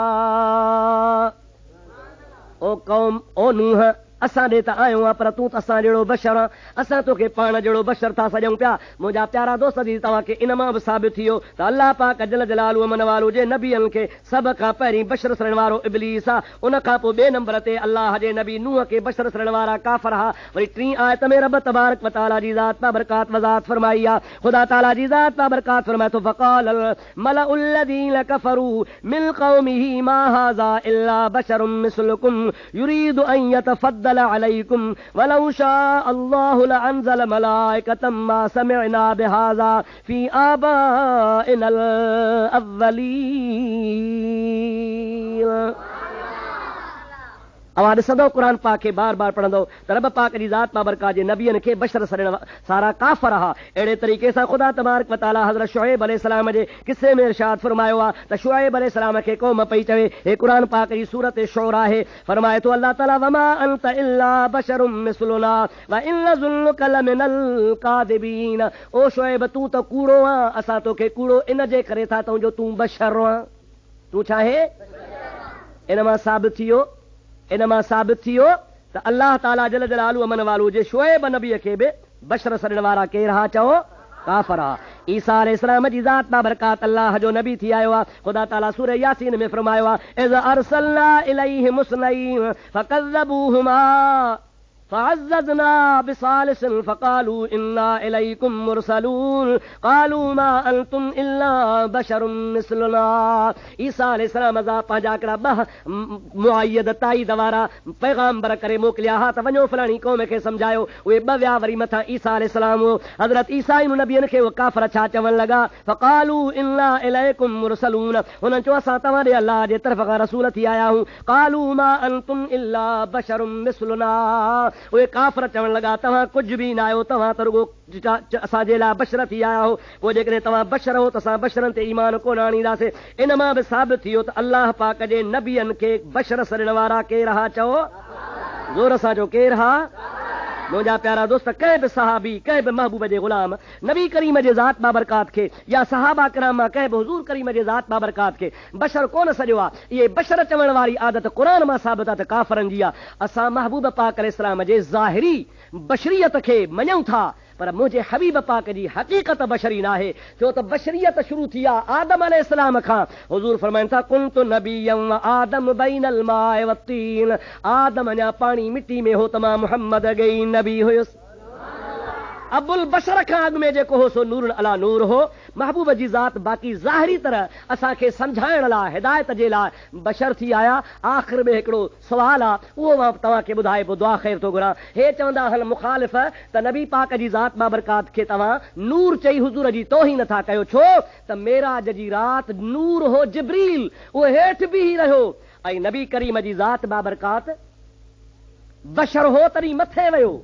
ओ कौम, ओ नूह, असां ॾे त आयो आहे पर तूं त असां जहिड़ो बशर आहे। असां तोखे पाण जहिड़ो बशर था सॼूं पिया। मुंहिंजा प्यारा दोस्त जी तव्हांखे इन मां बि साबित थी वियो त अल्लाह पाक जल जलालु मन वालो जे नबियनि खे सभ खां पहिरीं बशर सरण वारो इब्लीस आहे। उन खां पोइ ॿिए नंबर ते अल्लाह जे नबी नूह खे बशर सरण वारा काफ़र हा। वरी 3 आयत में रब तबारक व तआला जी ज़ात बाबरकात वज़ात फरमाई आहे। ख़ुदा ताला जी ज़ात बाबरकात फरमाए थो फ़क़ाल अल मलउ लज़ीन कफ़रू मिन क़ौमिही मा हाज़ा इल्ला बशरुम मिस्लुकुम युरीदु अन यतफ़द्दल अलैकुम वलौ शाअ अल्लाहु लअंज़ल मलाइकतम मा समिअना बिहाज़ा फी आबाइनल अव्वलीन। अवां ॾिसंदो क़ुर पाक खे बार बार पढ़ंदो त रब पाक जी ज़ात बाबरकात जे नबियनि खे बशर सरण सारा काफ़र हा। अहिड़े तरीक़े सां ख़ुदा तबारक व तआला हज़रत शुएब अलैहिस्सलाम जे किस्से में इरशाद फरमायो आहे त शुएब अलैहिस्सलाम खे क़ौम पई चवे। हे क़ुर पाक जी सूरत शूरा आहे। फरमाए थो अल्लाह ताला वमा अंत इल्ला बशरुम मिस्लुना व इन ज़ुल्लुका लमिनल कादिबीन। ओ शुएब, तूं त कूड़ो आहे, असां तोखे कूड़ो इन जे करे था तूं जो तूं बशर आहे। तूं छा आहे? इन मां साबित थी वियो त अल्लाह ताला जल जलालु अमन वालो जे शुएब नबीअ खे बि बशर सॾण वारा केरु हा? चओ काफ़र हा। ईसा अलैहिस्सलाम जी ज़ात बाबरकात अल्लाह जो नबी थी आयो आहे। ख़ुदा ताला सूरह यासीन में फरमायो आहे इज़ अरसलना इलैहिम मुस्नईन फकज़्ज़बूहुमा फ़अज़्ज़ज़ना बिसालिसिन फ़क़ालू इन्ना इलैकुम मुरसलून क़ालू मा अंतुम इल्ला बशरुम मिस्लुना। ईसा अलैहिस्सलाम जा पंहिंजा हिकिड़ा 2 मुअय्यद ताईद वारा पैगाम्बर करे मोकिलिया हा त वञो फलाणी क़ौम खे सम्झायो। उहे 2 विया वरी मथां ईसा अलैहिस्सलाम हो। हज़रत ईसा नबियनि खे उहे काफ़र छा चवण लॻा? फ़क़ालू इन्ना इलैकुम मुरसलून, हुननि चयो असां तव्हां ॾे अल्लाह जे तरफ़ खां रसूल थी आया आहियूं। क़ालू मा अंतुम इल्ला बशरुम मिस्लुना, उहे काफ़र चवण लॻा तव्हां कुझु बि न आहियो, तव्हां त रुगो असांजे लाइ बशर थी आया हो। पोइ जेकॾहिं तव्हां बशर हो त असां बशरनि ते ईमान कोन आणींदासीं। इन मां बि साबित थी वियो त अल्लाह पाक जे नबियनि खे बशर सॾण वारा केरु हा? चओ ज़ोर सां, जो केरु हा? मुंहिंजा प्यारा दोस्त, कंहिं बि सहाबी, कंहिं बि महबूब जे ग़ुलाम नबी करीम जे ज़ात बाबरकात खे या सहाबा किराम मां कंहिं बि हुज़ूर करीम जे ज़ात बाबरकात खे बशर कोन सॼो आहे। इहे बशर चवण वारी आदत क़ुर मां साबित आहे त काफ़रनि जी आहे। असां महबूब पाक अलैहिस्सलाम जे ज़ाहिरी बशरियत खे मञूं था, पर मुंहिंजे हबीब पाक जी हक़ीक़त बशरी न आहे। छो त बशरियत शुरू थी आहे आदम अलैहिस्सलाम खां। हुज़ूर फरमाइनि था कुंतु नबिय्यन व आदम बैनल माए वत्तीन। आदम अञा पाणी मिटी में हो त मां मुहम्मद गई नबी हुयुसि। अबुल बशर खां अॻु में जेको हो सो नूर अला नूर हो। महबूब जी ज़ात बाक़ी ज़ाहिरी तरह असांखे सम्झाइण लाइ हिदायत जे लाइ बशर थी आया। आख़िर में हिकिड़ो सुवाल आहे, उहो मां तव्हांखे ॿुधाए पोइ दुआ ख़ैर थो घुरां। हे चवंदा आहिनि मुखालिफ़ त नबी पाक जी ज़ात बाबरकात खे तव्हां नूर चई हुज़ूर जी तौहीन नथा कयो, छो त मेराज जी रात नूर हो जिब्रील, उहो हेठि बीही रहियो ऐं नबी करीम जी ज़ात बाबरकात बशर हो तॾहिं मथे वियो।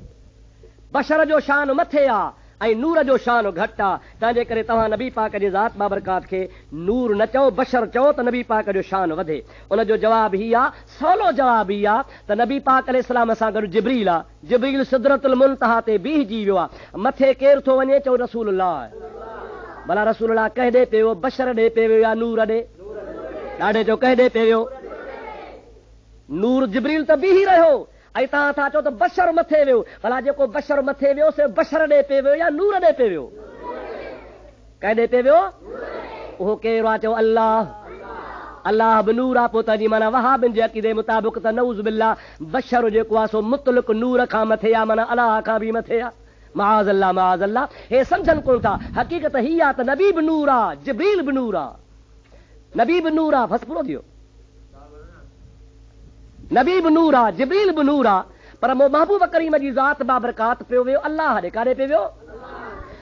बशर जो शान मथे आहे ऐं नूर जो शान घटि आहे। तंहिंजे करे तव्हां नबी पाक जी ज़ात बाबरकात खे नूर न चओ, बशर चओ त नबी पाक जो शान वधे। उन जो जवाब ही आहे, सवलो जवाब ही आहे त नबी पाक अलैहिस्सलाम सां गॾु जिब्रील आहे। जिब्रील सिदरतुल मुंतहा ते बीहजी वियो आहे। मथे केरु थो वञे, चओ रसूलुल्लाह। भला रसूलुल्लाह कंहिं ॾे पियो वियो, बशर ॾे पियो वियो या नूर ॾे? ॾाढे चओ कंहिं ॾे पियो वियो? नूर जिब्रील त बीही रहियो ऐं तव्हां था चओ त बशर मथे वियो। भला जेको बशर मथे वियो से बशर ॾे पे वियो या नूर ॾे पे वियो? कंहिं ॾे पे वियो? उहो केरु आहे? चओ अल्लाह। अल्लाह बि नूर आहे। पोइ तव्हांजी माना वहाबिन जे अक़ीदे मुताबिक़ त नऊज़ बिल्लाह बशर जेको आहे सो मुतलक नूर खां मथे आहे, माना अल्लाह खां बि मथे आहे। माज़ अल्लाह, माज़ अल्लाह। हे सम्झनि कोन था। हक़ीक़त ही आहे त नबी बि नूर आहे, जिब्रील बि नूर आहे, नबी बि नूर आहे। बसि पूरो थियो। नबी बि नूर आहे, जिब्रील बि नूर आहे, पर महबूब करीम जी ज़ात बाबरकात पियो वियो अल्लाह ॾे। काॾे पियो वियो?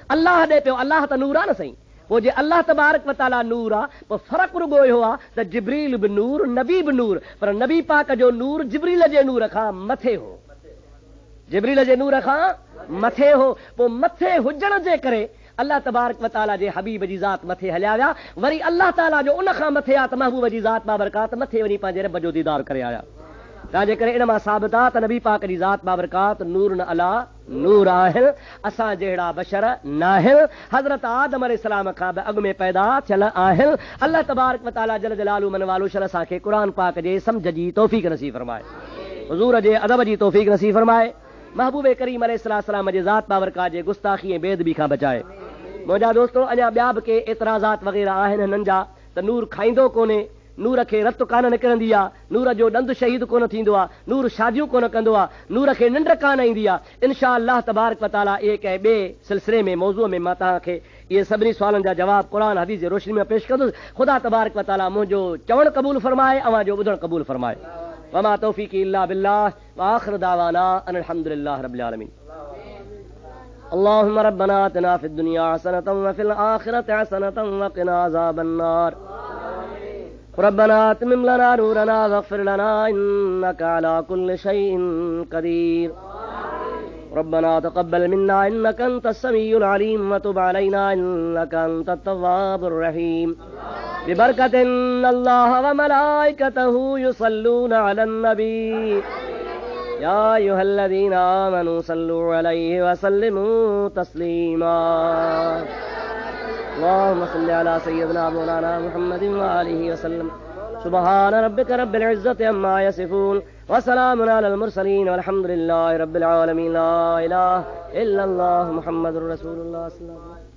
अल्लाह ॾे पियो। अल्लाह त नूर आहे न साईं। पोइ जे अल्लाह तबारक व तआला नूर आहे, पोइ फ़र्क़ु रुॻो इहो आहे त जिब्रील बि नूर, नबी बि नूर, पर नबी पाक जो नूर जिब्रील जे नूर खां मथे हो। जिब्रील जे नूर खां मथे हो। पोइ मथे हुजण जे करे अल्लाह तबारक व तआला जे हबीब जी ज़ात मथे हलिया विया। वरी अल्लाह ताला जो उन खां मथे आहे त महबूब जी ज़ात बाबरकात मथे वञी पंहिंजे रब जो दीदार करे आया। तंहिंजे करे इन मां साबित आहे त नबी पाक जी ज़ात बाबरकात नूर न अला नूर आहिनि। असां जहिड़ा बशर न आहिनि। हज़रत आदम अलैहिस्सलाम खां बि अॻु में पैदा थियल आहिनि। अल्लाह तबारक व तआला जल जलालु मन वालो शर असांखे क़ुर पाक जे सम्झ जी तौफ़ीक़ नसीब फरमाए, हुज़ूर जे अदब जी तौफ़ीक़ नसीब फरमाए, महबूब करीम अलैहिस्सलाम जे ज़ात बाबरकात जे गुस्ताखी ऐं बेदबी खां बचाए। मुंहिंजा दोस्तो, अञा ॿिया बि के एतिराज़ात वग़ैरह आहिनि हिननि जा त नूर खाईंदो कोन्हे, नूर खे रत कान निकिरंदी आहे, नूर जो ॾंद शहीद कोन थींदो आहे, नूर शादियूं कोन कंदो आहे, नूर खे निंड कान ईंदी आहे। इनशा अल्लाह तबारक व तआला इहे कंहिं ॿिए सिलसिले में मौज़ूअ में मां तव्हांखे इहे सभिनी सुवालनि जा जवाब क़ुर हदीस जे रोशनी में पेश कंदुसि। ख़ुदा तबारक व तआला मुंहिंजो चवणु क़बूल फरमाए, अव्हांजो ॿुधणु क़बूल फरमाए। वमा तौफ़ीक़ी इल्ला बिल्लाह व आख़िर दावाना अनिल हम्दुलिल्लाहि रब्बिल आलमीन। अल्लाहुम्मा रब्बना आतिना फिद दुनिया हसनतन व फिल आखिरति हसनतन व क़िना अज़ाबन नार। रब्बना अतमिम लना नूरना वग़फ़िर लना इन्नका अला कुल्लि शैइन क़दीर। रब्बना तक़ब्बल मिन्ना इन्नका अंतस समीउल अलीम व तुब अलैना इन्नका अंतत तव्वाबुर रहीम। बिबरकतिन्नल्लाह व मलाइकतहु युसल्लूना अलन नबी या अय्युहल्लज़ीना आमनू सल्लू अलैहि व सल्लिमू तस्लीमा। अल्लाहुम्मा सल्लि अला सय्यिदिना मौलाना मुहम्मदिन व आलिहि व सल्लम। सुब्हान रब्बिका रब्बिल इज़्ज़ति अम्मा यसिफून व सलामुन अलल मुरसलीन वल्हम्दुलिल्लाहि रब्बिल आलमीन। ला इलाहा इल्लल्लाह मुहम्मदुर रसूलुल्लाह सल्लल्लाहु अलैहि वसल्लम।